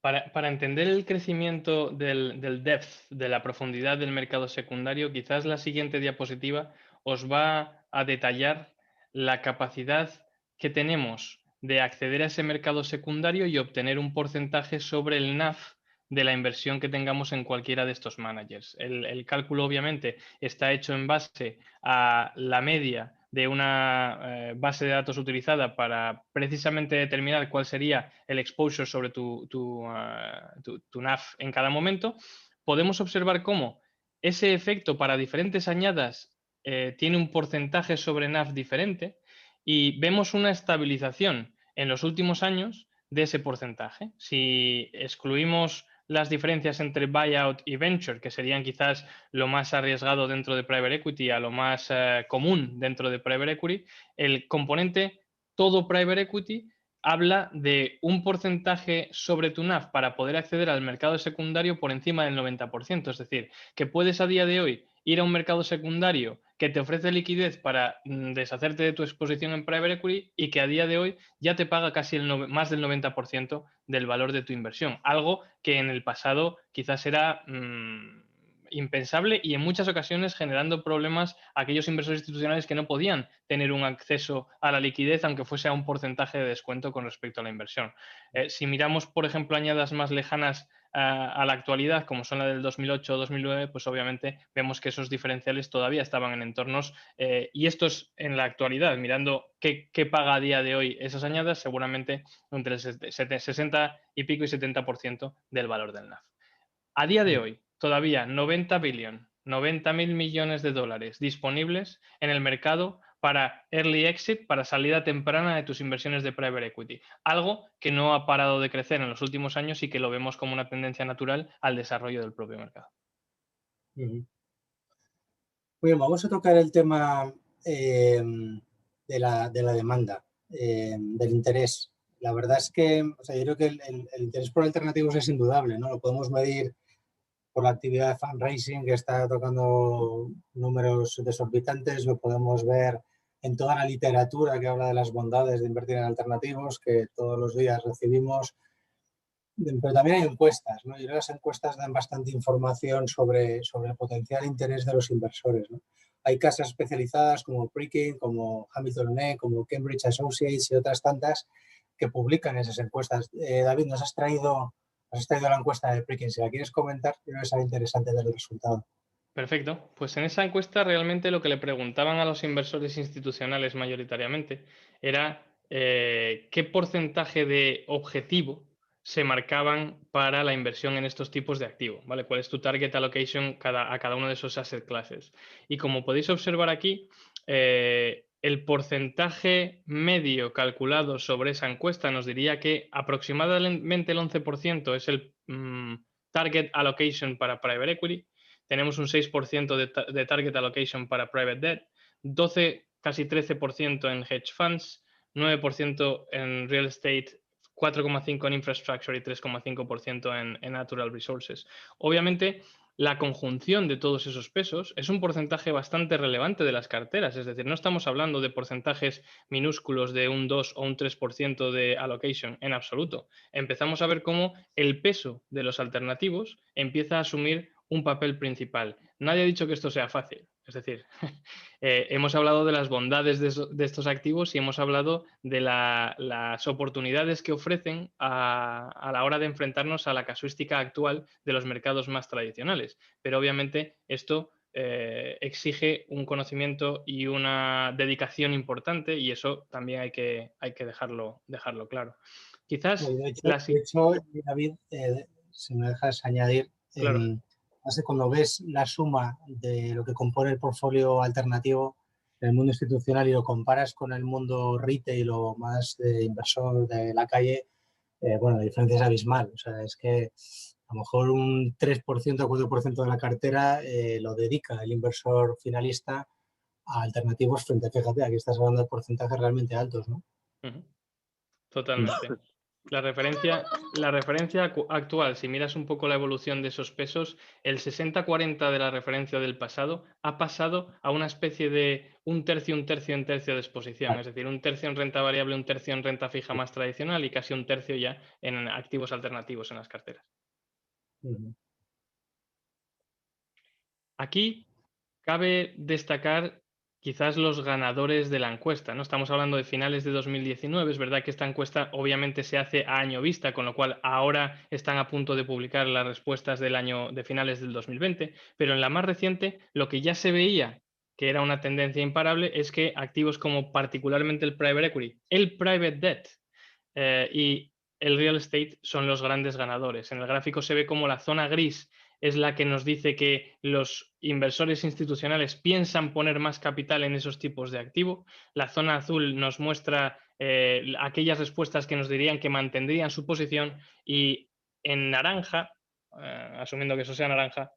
para entender el crecimiento del depth, de la profundidad del mercado secundario, quizás la siguiente diapositiva os va a detallar la capacidad que tenemos de acceder a ese mercado secundario y obtener un porcentaje sobre el NAV de la inversión que tengamos en cualquiera de estos managers. El cálculo, obviamente, está hecho en base a la media de una base de datos utilizada para precisamente determinar cuál sería el exposure sobre tu NAV en cada momento. Podemos observar cómo ese efecto para diferentes añadas tiene un porcentaje sobre NAV diferente y vemos una estabilización en los últimos años de ese porcentaje. Si excluimos las diferencias entre buyout y venture, que serían quizás lo más arriesgado dentro de private equity a lo más común dentro de private equity, el componente todo private equity habla de un porcentaje sobre tu NAV para poder acceder al mercado secundario por encima del 90%. Es decir, que puedes a día de hoy ir a un mercado secundario que te ofrece liquidez para deshacerte de tu exposición en private equity y que a día de hoy ya te paga casi más del 90% del valor de tu inversión. Algo que en el pasado quizás era impensable y en muchas ocasiones generando problemas a aquellos inversores institucionales que no podían tener un acceso a la liquidez aunque fuese a un porcentaje de descuento con respecto a la inversión. Si miramos, por ejemplo, añadas más lejanas a la actualidad, como son la del 2008 o 2009, pues obviamente vemos que esos diferenciales todavía estaban en entornos, y esto es en la actualidad, mirando qué paga a día de hoy esas añadas, seguramente entre el 60 y pico y 70% del valor del NAV. A día de hoy, todavía 90.000 millones de dólares disponibles en el mercado para early exit, para salida temprana de tus inversiones de private equity. Algo que no ha parado de crecer en los últimos años y que lo vemos como una tendencia natural al desarrollo del propio mercado. Muy bien, vamos a tocar el tema de la demanda, del interés. La verdad es que yo creo que el interés por alternativos es indudable, ¿no? Lo podemos medir por la actividad de fundraising que está tocando números desorbitantes, lo podemos ver en toda la literatura que habla de las bondades de invertir en alternativos que todos los días recibimos, pero también hay encuestas, ¿no? Y las encuestas dan bastante información sobre el potencial interés de los inversores, ¿no? Hay casas especializadas como Preqin, como Hamilton O'Neill, como Cambridge Associates y otras tantas que publican esas encuestas. David, nos has traído la encuesta de Preqin. Si la quieres comentar, creo que será interesante ver el resultado. Perfecto. Pues en esa encuesta realmente lo que le preguntaban a los inversores institucionales mayoritariamente era qué porcentaje de objetivo se marcaban para la inversión en estos tipos de activos, ¿vale? ¿Cuál es tu target allocation a cada uno de esos asset classes? Y como podéis observar aquí, el porcentaje medio calculado sobre esa encuesta nos diría que aproximadamente el 11% es el target allocation para private equity. Tenemos un 6% de target allocation para private debt, 12, casi 13% en hedge funds, 9% en real estate, 4,5% en infrastructure y 3,5% en natural resources. Obviamente, la conjunción de todos esos pesos es un porcentaje bastante relevante de las carteras, es decir, no estamos hablando de porcentajes minúsculos de un 2 o un 3% de allocation en absoluto. Empezamos a ver cómo el peso de los alternativos empieza a asumir un papel principal. Nadie ha dicho que esto sea fácil, es decir, hemos hablado de las bondades de estos activos y hemos hablado de las oportunidades que ofrecen a la hora de enfrentarnos a la casuística actual de los mercados más tradicionales. Pero obviamente esto exige un conocimiento y una dedicación importante y eso también hay que dejarlo claro. Quizás... De hecho, David, si me dejas añadir, Claro. cuando ves la suma de lo que compone el portfolio alternativo en el mundo institucional y lo comparas con el mundo retail o más de inversor de la calle, bueno, la diferencia es abismal. O sea, es que a lo mejor un 3% o 4% de la cartera lo dedica el inversor finalista a alternativos frente a, fíjate, aquí estás hablando de porcentajes realmente altos, ¿no? Totalmente. La referencia actual, si miras un poco la evolución de esos pesos, el 60-40 de la referencia del pasado ha pasado a una especie de un tercio de exposición, es decir, un tercio en renta variable, un tercio en renta fija más tradicional y casi un tercio ya en activos alternativos en las carteras. Aquí cabe destacar quizás los ganadores de la encuesta, ¿no? Estamos hablando de finales de 2019, es verdad que esta encuesta obviamente se hace a año vista, con lo cual ahora están a punto de publicar las respuestas de finales del 2020, pero en la más reciente lo que ya se veía que era una tendencia imparable es que activos como particularmente el private equity, el private debt y el real estate son los grandes ganadores. En el gráfico se ve como la zona gris es la que nos dice que los inversores institucionales piensan poner más capital en esos tipos de activo. La zona azul nos muestra aquellas respuestas que nos dirían que mantendrían su posición, y en naranja, asumiendo que eso sea naranja,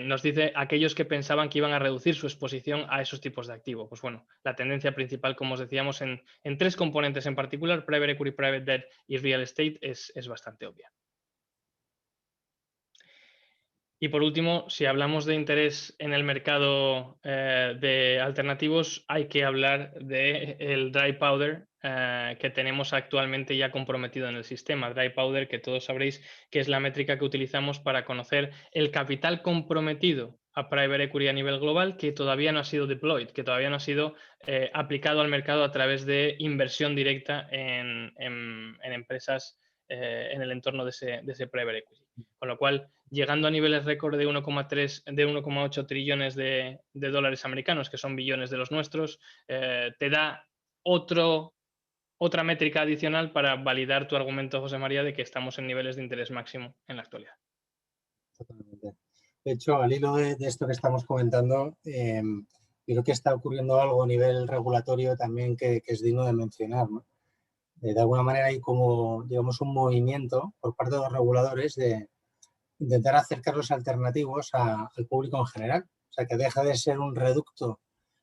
nos dice aquellos que pensaban que iban a reducir su exposición a esos tipos de activo. Pues bueno, la tendencia principal, como os decíamos, en tres componentes en particular, private equity, private debt y real estate, es bastante obvia. Y por último, si hablamos de interés en el mercado de alternativos, hay que hablar del dry powder que tenemos actualmente ya comprometido en el sistema. Dry powder, que todos sabréis que es la métrica que utilizamos para conocer el capital comprometido a private equity a nivel global que todavía no ha sido deployed, que todavía no ha sido aplicado al mercado a través de inversión directa en empresas en el entorno de ese private equity. Con lo cual, llegando a niveles récord de 1,8 trillones de dólares americanos, que son billones de los nuestros, te da otra métrica adicional para validar tu argumento, José María, de que estamos en niveles de interés máximo en la actualidad. Totalmente. De hecho, al hilo de esto que estamos comentando, creo que está ocurriendo algo a nivel regulatorio también que es digno de mencionar, ¿no? De alguna manera hay como, digamos, un movimiento por parte de los reguladores de intentar acercar los alternativos al público en general. O sea, que deja de ser un reducto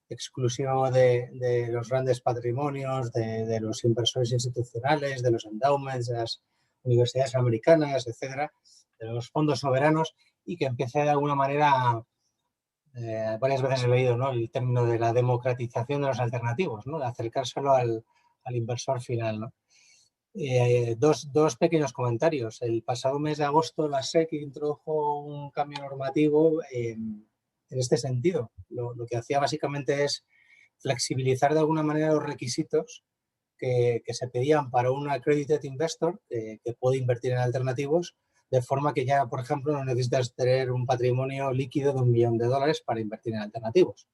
exclusivo de los grandes patrimonios, de los inversores institucionales, de los endowments, de las universidades americanas, etcétera, de los fondos soberanos, y que empiece de alguna manera, varias veces he leído, ¿no?, el término de la democratización de los alternativos, ¿no?, de acercárselo al inversor final, ¿no? Dos pequeños comentarios. El pasado mes de agosto la SEC introdujo un cambio normativo en este sentido. Lo que hacía básicamente es flexibilizar de alguna manera los requisitos que se pedían para un accredited investor que puede invertir en alternativos, de forma que ya, por ejemplo, no necesitas tener un patrimonio líquido de $1 millón para invertir en alternativos.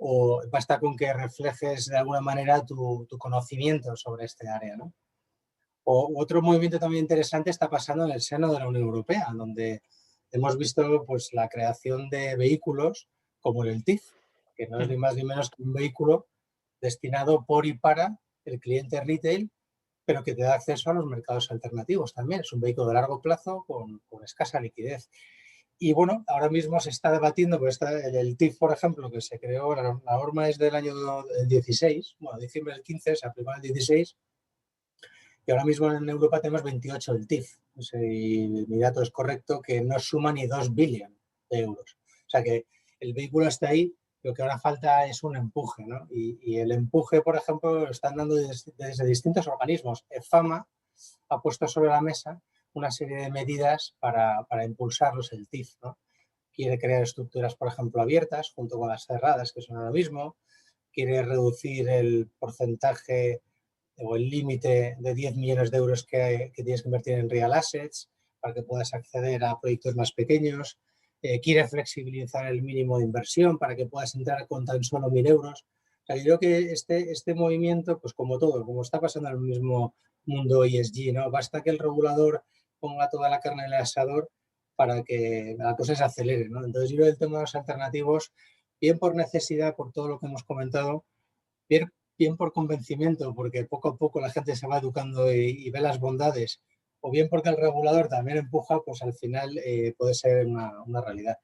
O basta con que reflejes de alguna manera tu conocimiento sobre este área, ¿no? Otro movimiento también interesante está pasando en el seno de la Unión Europea, donde hemos visto pues, la creación de vehículos como el TIF, que no es ni más ni menos que un vehículo destinado por y para el cliente retail, pero que te da acceso a los mercados alternativos también. Es un vehículo de largo plazo con escasa liquidez. Y bueno, ahora mismo se está debatiendo, pues el TIF, por ejemplo, que se creó, la norma es del año 16, bueno, diciembre del 15, se aplicó en el 16, y ahora mismo en Europa tenemos 28 del TIF. Si mi dato es correcto, que no suma ni 2 billones de euros. O sea que el vehículo está ahí, lo que ahora falta es un empuje, ¿no? Y el empuje, por ejemplo, lo están dando desde distintos organismos. EFAMA ha puesto sobre la mesa una serie de medidas para impulsarlos el TIF, ¿no? Quiere crear estructuras, por ejemplo, abiertas, junto con las cerradas, que son ahora mismo. Quiere reducir el porcentaje o el límite de 10 millones de euros que tienes que invertir en real assets para que puedas acceder a proyectos más pequeños. Quiere flexibilizar el mínimo de inversión para que puedas entrar con tan solo 1.000 euros. O sea, yo creo que este movimiento, pues como todo, como está pasando en el mismo mundo ESG, ¿no? Basta que el regulador ponga toda la carne en el asador para que la cosa se acelere, ¿no? Entonces, yo creo que el tema de los alternativos, bien por necesidad, por todo lo que hemos comentado, bien por convencimiento, porque poco a poco la gente se va educando y ve las bondades, o bien porque el regulador también empuja, pues al final puede ser una realidad.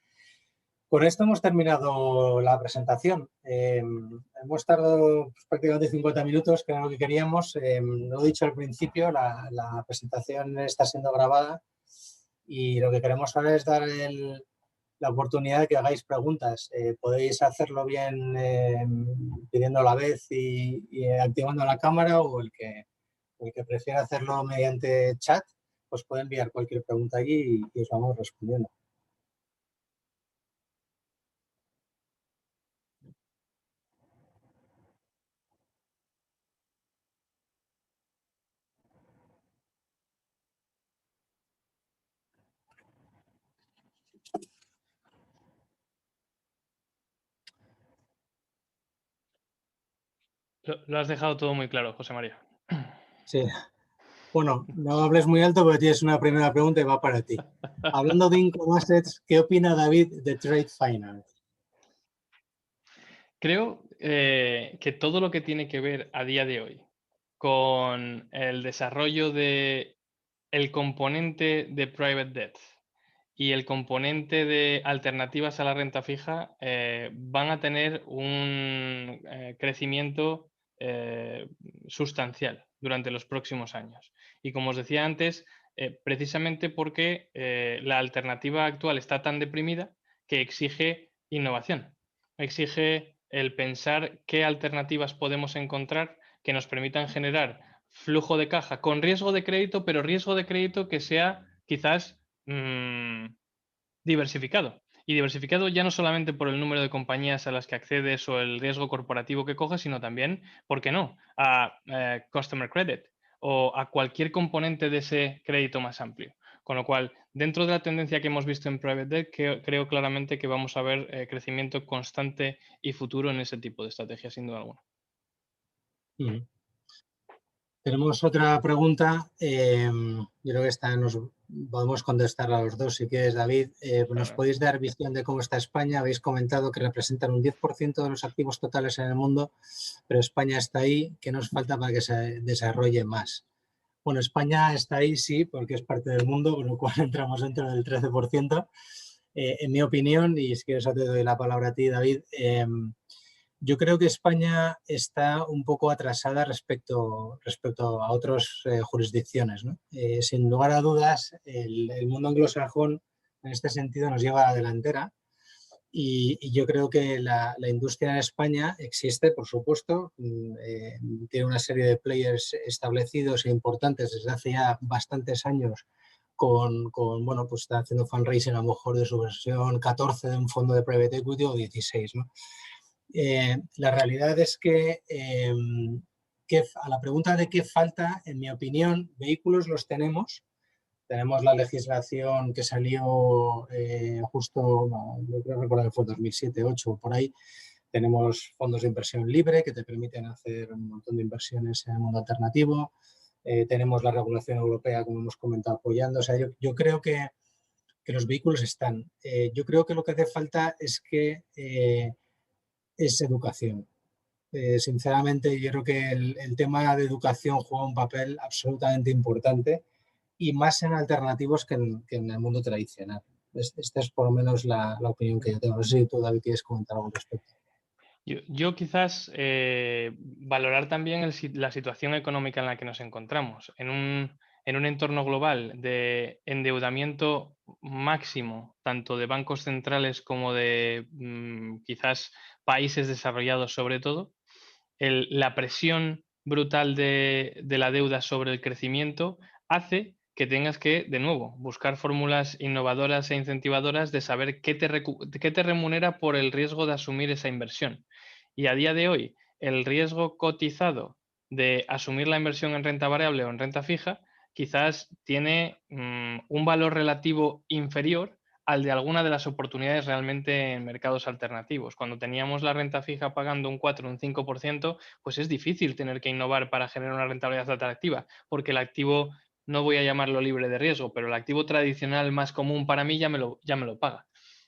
Con esto hemos terminado la presentación. Hemos tardado pues, prácticamente 50 minutos, que era lo que queríamos. Lo he dicho al principio, la presentación está siendo grabada y lo que queremos ahora es dar la oportunidad de que hagáis preguntas. Podéis hacerlo bien pidiendo a la vez y activando la cámara, o el que prefiera hacerlo mediante chat, pues puede enviar cualquier pregunta allí y os vamos respondiendo. Lo has dejado todo muy claro, José María. Sí. Bueno, no hables muy alto porque tienes una primera pregunta y va para ti. Hablando de income assets, ¿qué opina David de trade finance? Creo que todo lo que tiene que ver a día de hoy con el desarrollo de el componente de private debt y el componente de alternativas a la renta fija van a tener un crecimiento sustancial durante los próximos años. Y como os decía antes, precisamente porque la alternativa actual está tan deprimida que exige innovación, exige el pensar qué alternativas podemos encontrar que nos permitan generar flujo de caja con riesgo de crédito, pero riesgo de crédito que sea quizás diversificado. Y diversificado ya no solamente por el número de compañías a las que accedes o el riesgo corporativo que coges, sino también, ¿por qué no?, a customer credit o a cualquier componente de ese crédito más amplio. Con lo cual, dentro de la tendencia que hemos visto en private debt, creo claramente que vamos a ver crecimiento constante y futuro en ese tipo de estrategias, sin duda alguna. Tenemos otra pregunta. Yo creo que esta nos podemos contestar a los dos si quieres, David. ¿Nos podéis dar visión de cómo está España? Habéis comentado que representan un 10% de los activos totales en el mundo, pero España está ahí. ¿Qué nos falta para que se desarrolle más? Bueno, España está ahí, sí, porque es parte del mundo, con lo cual entramos dentro del 13%. En mi opinión, y si quieres te doy la palabra a ti, David, yo creo que España está un poco atrasada respecto a otras jurisdicciones, ¿no? Sin lugar a dudas, el mundo anglosajón en este sentido nos lleva a la delantera y yo creo que la industria en España existe, por supuesto, tiene una serie de players establecidos e importantes desde hace ya bastantes años bueno, pues están haciendo fundraising a lo mejor de su versión 14 de un fondo de private equity o 16, ¿no? La realidad es que a la pregunta de qué falta, en mi opinión, vehículos los tenemos. Tenemos la legislación que salió justo, no, yo creo que fue 2007-2008, por ahí. Tenemos fondos de inversión libre que te permiten hacer un montón de inversiones en el mundo alternativo. Tenemos la regulación europea, como hemos comentado, apoyando. O sea, yo creo que los vehículos están. Yo creo que lo que hace falta es que es educación. Sinceramente, yo creo que el tema de educación juega un papel absolutamente importante y más en alternativos que en el mundo tradicional. Esta es por lo menos la opinión que yo tengo. No sé si tú, David, quieres comentar algo al respecto. Yo quizás valorar también la situación económica en la que nos encontramos. En un entorno global de endeudamiento máximo, tanto de bancos centrales como de quizás países desarrollados sobre todo, la presión brutal de la deuda sobre el crecimiento hace que tengas que, de nuevo, buscar fórmulas innovadoras e incentivadoras de saber qué te remunera por el riesgo de asumir esa inversión. Y a día de hoy, el riesgo cotizado de asumir la inversión en renta variable o en renta fija quizás tiene un valor relativo inferior al de alguna de las oportunidades realmente en mercados alternativos. Cuando teníamos la renta fija pagando un 4 o un 5%, pues es difícil tener que innovar para generar una rentabilidad atractiva, porque el activo, no voy a llamarlo libre de riesgo, pero el activo tradicional más común para mí ya me lo paga.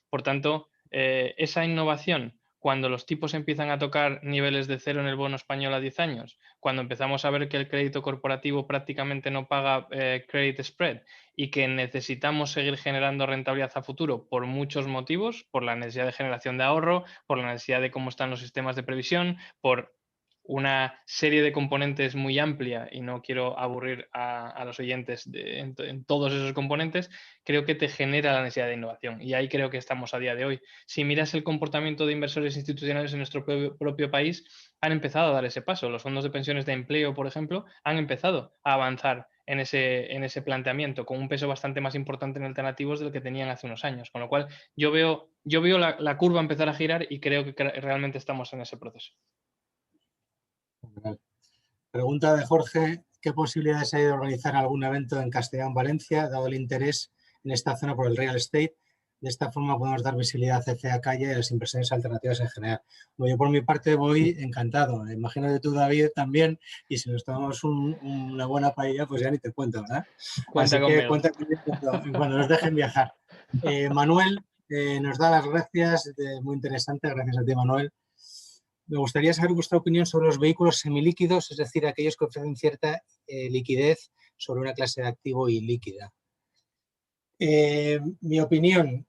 Por tanto, esa innovación, cuando los tipos empiezan a tocar niveles de cero en el bono español a 10 años, cuando empezamos a ver que el crédito corporativo prácticamente no paga credit spread y que necesitamos seguir generando rentabilidad a futuro por muchos motivos, por la necesidad de generación de ahorro, por la necesidad de cómo están los sistemas de previsión, por una serie de componentes muy amplia y no quiero aburrir a los oyentes en todos esos componentes, creo que te genera la necesidad de innovación y ahí creo que estamos a día de hoy. Si miras el comportamiento de inversores institucionales en nuestro propio país, han empezado a dar ese paso. Los fondos de pensiones de empleo, por ejemplo, han empezado a avanzar en ese planteamiento con un peso bastante más importante en alternativos del que tenían hace unos años. Con lo cual, yo veo la curva empezar a girar y creo que realmente estamos en ese proceso. Pregunta de Jorge: ¿qué posibilidades hay de organizar algún evento en Castellón, Valencia, dado el interés en esta zona por el real estate? De esta forma podemos dar visibilidad a CFE, a Calla y a las inversiones alternativas en general. Bueno, yo por mi parte voy encantado. Imagino que tú, David, también. Y si nos tomamos una buena paella, pues ya ni te cuento, ¿verdad? Cuenta Así que conmigo. cuenta conmigo cuando nos dejen viajar. Manuel nos da las gracias. Muy interesante. Gracias a ti, Manuel. Me gustaría saber vuestra opinión sobre los vehículos semilíquidos, es decir, aquellos que ofrecen cierta liquidez sobre una clase de activo ilíquida. Mi opinión,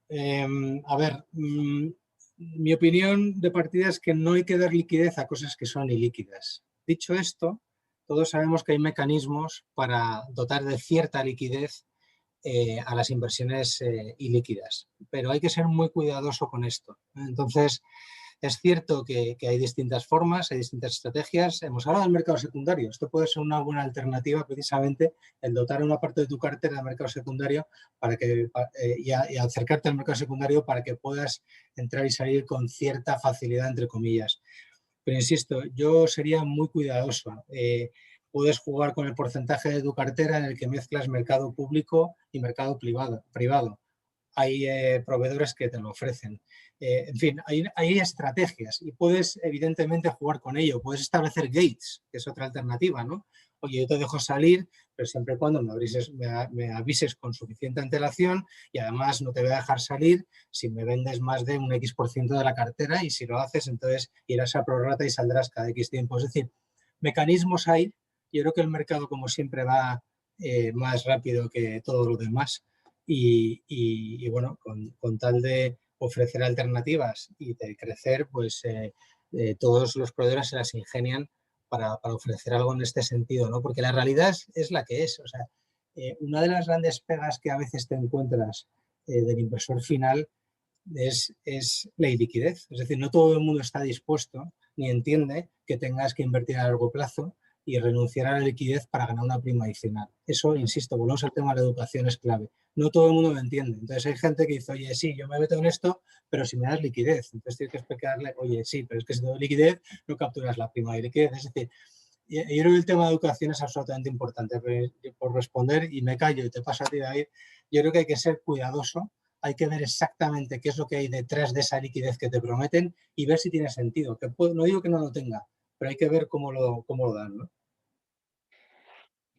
mi opinión de partida es que no hay que dar liquidez a cosas que son ilíquidas. Dicho esto, todos sabemos que hay mecanismos para dotar de cierta liquidez a las inversiones ilíquidas, pero hay que ser muy cuidadoso con esto. Entonces, es cierto que hay distintas formas, hay distintas estrategias. Hemos hablado del mercado secundario. Esto puede ser una buena alternativa, precisamente, el dotar una parte de tu cartera del mercado secundario para que, y acercarte al mercado secundario para que puedas entrar y salir con cierta facilidad, entre comillas. Pero insisto, yo sería muy cuidadoso. Puedes jugar con el porcentaje de tu cartera en el que mezclas mercado público y mercado privado. Hay proveedores que te lo ofrecen. En fin, hay estrategias y puedes evidentemente jugar con ello. Puedes establecer gates, que es otra alternativa, ¿no? Oye, yo te dejo salir, pero siempre y cuando me avises con suficiente antelación y además no te voy a dejar salir si me vendes más de un X% de la cartera y si lo haces, entonces irás a prorrata y saldrás cada X tiempo. Es decir, mecanismos hay. Yo creo que el mercado, como siempre, va más rápido que todo lo demás. Y bueno, con tal de ofrecer alternativas y de crecer, pues todos los proveedores se las ingenian para ofrecer algo en este sentido, ¿no? Porque la realidad es la que es. O sea, una de las grandes pegas que a veces te encuentras del inversor final es la iliquidez. Es decir, no todo el mundo está dispuesto ni entiende que tengas que invertir a largo plazo y renunciar a la liquidez para ganar una prima adicional. Eso, insisto, volvemos al tema de la educación, es clave. No todo el mundo lo entiende. Entonces hay gente que dice, oye, sí, yo me meto en esto, pero si me das liquidez. Entonces tienes que explicarle, oye, sí, pero es que si te doy liquidez, no capturas la prima de liquidez. Es decir, yo creo que el tema de educación es absolutamente importante. Por responder, y me callo y te paso a ti, David, yo creo que hay que ser cuidadoso, hay que ver exactamente qué es lo que hay detrás de esa liquidez que te prometen y ver si tiene sentido. No digo que no lo tenga, pero hay que ver cómo lo dan, ¿no?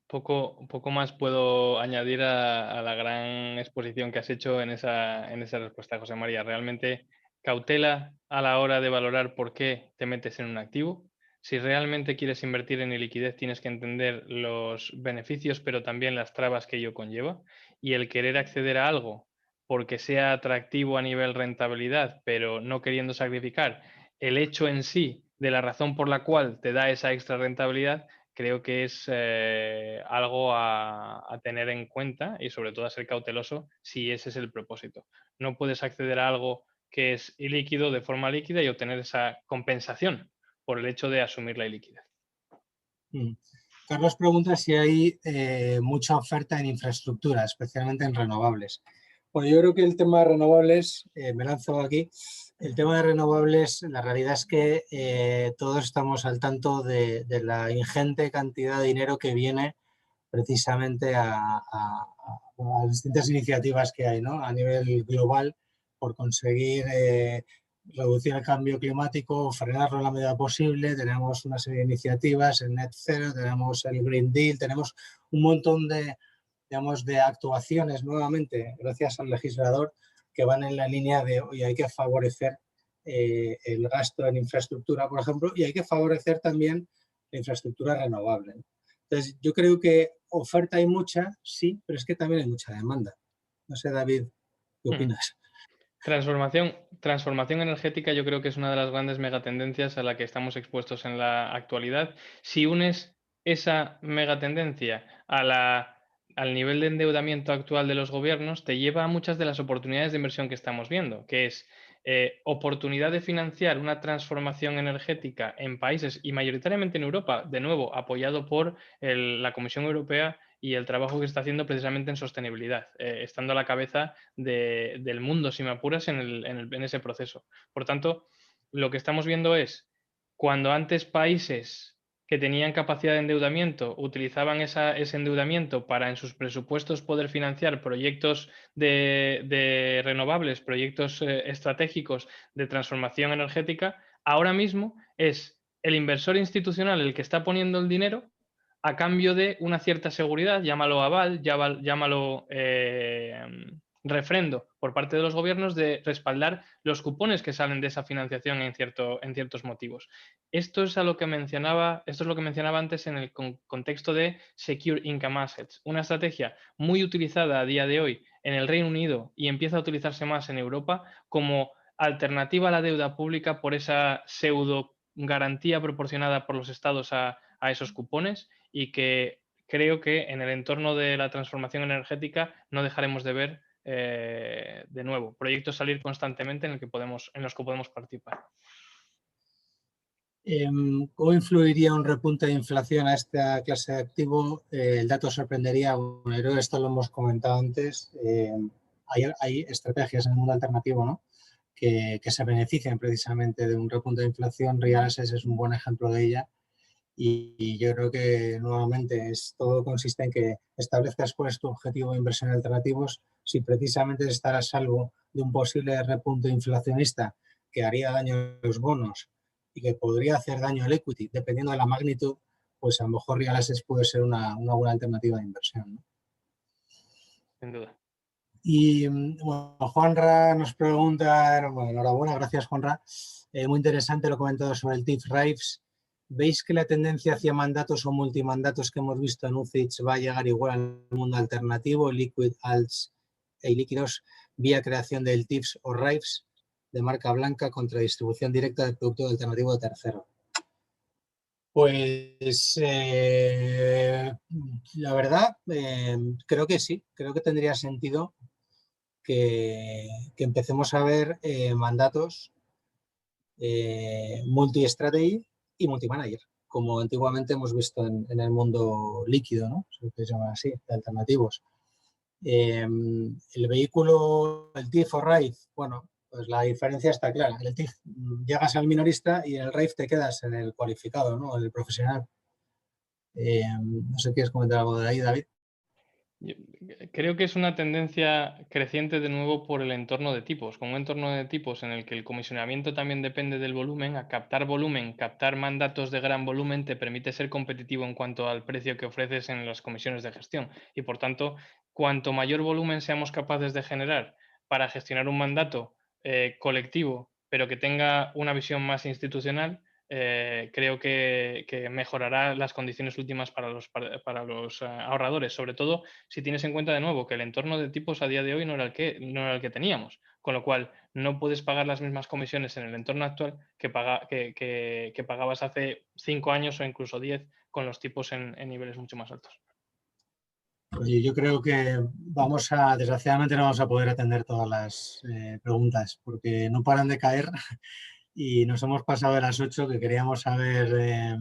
Poco más puedo añadir a la gran exposición que has hecho en esa respuesta, José María. Realmente cautela a la hora de valorar por qué te metes en un activo. Si realmente quieres invertir en liquidez, tienes que entender los beneficios, pero también las trabas que ello conlleva. Y el querer acceder a algo porque sea atractivo a nivel rentabilidad, pero no queriendo sacrificar el hecho en sí de la razón por la cual te da esa extra rentabilidad, creo que es algo a tener en cuenta y sobre todo a ser cauteloso si ese es el propósito. No puedes acceder a algo que es ilíquido de forma líquida y obtener esa compensación por el hecho de asumir la iliquidez. Carlos pregunta si hay mucha oferta en infraestructura, especialmente en renovables. Bueno, yo creo que el tema de renovables, me lanzo aquí, el tema de renovables, la realidad es que todos estamos al tanto de la ingente cantidad de dinero que viene precisamente a las distintas iniciativas que hay, ¿no? A nivel global por conseguir reducir el cambio climático, frenarlo en la medida posible. Tenemos una serie de iniciativas, el Net Zero, tenemos el Green Deal, tenemos un montón de, digamos, de actuaciones nuevamente, gracias al legislador, que van en la línea de hoy hay que favorecer el gasto en infraestructura, por ejemplo, y hay que favorecer también la infraestructura renovable. Entonces, yo creo que oferta hay mucha, sí, pero es que también hay mucha demanda. No sé, David, ¿qué opinas? Transformación energética yo creo que es una de las grandes megatendencias a la que estamos expuestos en la actualidad. Si unes esa megatendencia al nivel de endeudamiento actual de los gobiernos, te lleva a muchas de las oportunidades de inversión que estamos viendo, que es oportunidad de financiar una transformación energética en países y mayoritariamente en Europa, de nuevo, apoyado por la Comisión Europea y el trabajo que está haciendo precisamente en sostenibilidad, estando a la cabeza del mundo, si me apuras, en ese proceso. Por tanto, lo que estamos viendo es, cuando antes países que tenían capacidad de endeudamiento utilizaban ese endeudamiento para en sus presupuestos poder financiar proyectos de renovables, proyectos estratégicos de transformación energética, ahora mismo es el inversor institucional el que está poniendo el dinero a cambio de una cierta seguridad, llámalo aval, llámalo refrendo por parte de los gobiernos de respaldar los cupones que salen de esa financiación en ciertos motivos. Esto es lo que mencionaba antes en el contexto de Secure Income Assets, una estrategia muy utilizada a día de hoy en el Reino Unido y empieza a utilizarse más en Europa como alternativa a la deuda pública por esa pseudo garantía proporcionada por los estados a esos cupones, y que creo que en el entorno de la transformación energética no dejaremos de ver de nuevo proyectos salir constantemente en los que podemos participar. ¿Cómo influiría un repunte de inflación a esta clase de activo? El dato sorprendería. Bueno, esto lo hemos comentado antes. Hay estrategias en el mundo alternativo, ¿no?, que se benefician precisamente de un repunte de inflación. Real Assets es un buen ejemplo de ella. Y yo creo que nuevamente todo consiste en que establezcas cuál es tu objetivo de inversión en alternativos. Si precisamente estar a salvo de un posible repunte inflacionista que haría daño a los bonos y que podría hacer daño al equity, dependiendo de la magnitud, pues a lo mejor Real Assets puede ser una buena alternativa de inversión, ¿no? Sin duda. Y bueno, Juanra nos pregunta, bueno, enhorabuena, gracias Juanra, muy interesante lo comentado sobre el TIF RAIFs. ¿Veis que la tendencia hacia mandatos o multimandatos que hemos visto en UCITS va a llegar igual al mundo alternativo, liquid, alts y líquidos, vía creación del TIFs o RAIFs de marca blanca contra distribución directa del producto alternativo de tercero? Pues la verdad, creo que sí, creo que tendría sentido que empecemos a ver mandatos multi-strategy y multi-manager, como antiguamente hemos visto en el mundo líquido, ¿no?, se puede llamar así, de alternativos. El vehículo, el TIF o RAIF, bueno, pues la diferencia está clara. En el TIF llegas al minorista y en el RAIF te quedas en el cualificado, ¿no?, el profesional. No sé, ¿quieres comentar algo de ahí, David? Yo creo que es una tendencia creciente de nuevo por el entorno de tipos, con un entorno de tipos en el que el comisionamiento también depende del volumen. A captar volumen, captar mandatos de gran volumen te permite ser competitivo en cuanto al precio que ofreces en las comisiones de gestión, y por tanto, cuanto mayor volumen seamos capaces de generar para gestionar un mandato colectivo, pero que tenga una visión más institucional, creo que mejorará las condiciones últimas para los ahorradores, sobre todo si tienes en cuenta de nuevo que el entorno de tipos a día de hoy no era el que teníamos, con lo cual no puedes pagar las mismas comisiones en el entorno actual que pagabas hace 5 años o incluso 10, con los tipos en niveles mucho más altos. Oye, yo creo que desgraciadamente no vamos a poder atender todas las preguntas porque no paran de caer y nos hemos pasado de las 8, que queríamos haber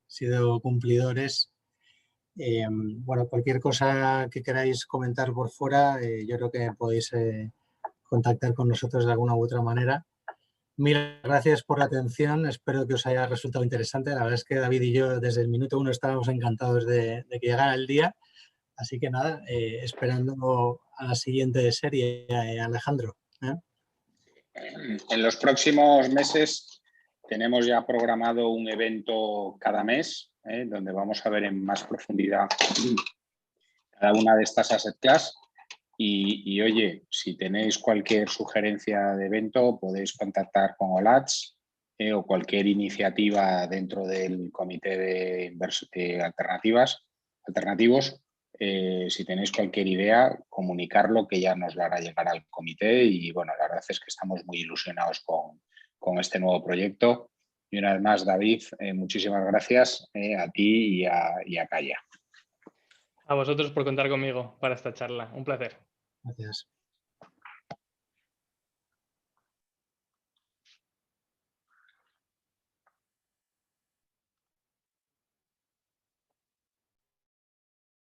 sido cumplidores. Bueno, cualquier cosa que queráis comentar por fuera, yo creo que podéis contactar con nosotros de alguna u otra manera. Mil gracias por la atención, espero que os haya resultado interesante. La verdad es que David y yo desde el minuto 1 estábamos encantados de que llegara el día. Así que nada, esperando a la siguiente serie, Alejandro. En los próximos meses tenemos ya programado un evento cada mes, donde vamos a ver en más profundidad cada una de estas asset class. Y oye, si tenéis cualquier sugerencia de evento, podéis contactar con OLATS o cualquier iniciativa dentro del comité de alternativos. Si tenéis cualquier idea, comunicarlo, que ya nos lo hará llegar al comité. Y bueno, la verdad es que estamos muy ilusionados con este nuevo proyecto. Y una vez más, David, muchísimas gracias a ti y a Calla. A vosotros por contar conmigo para esta charla. Un placer. Gracias.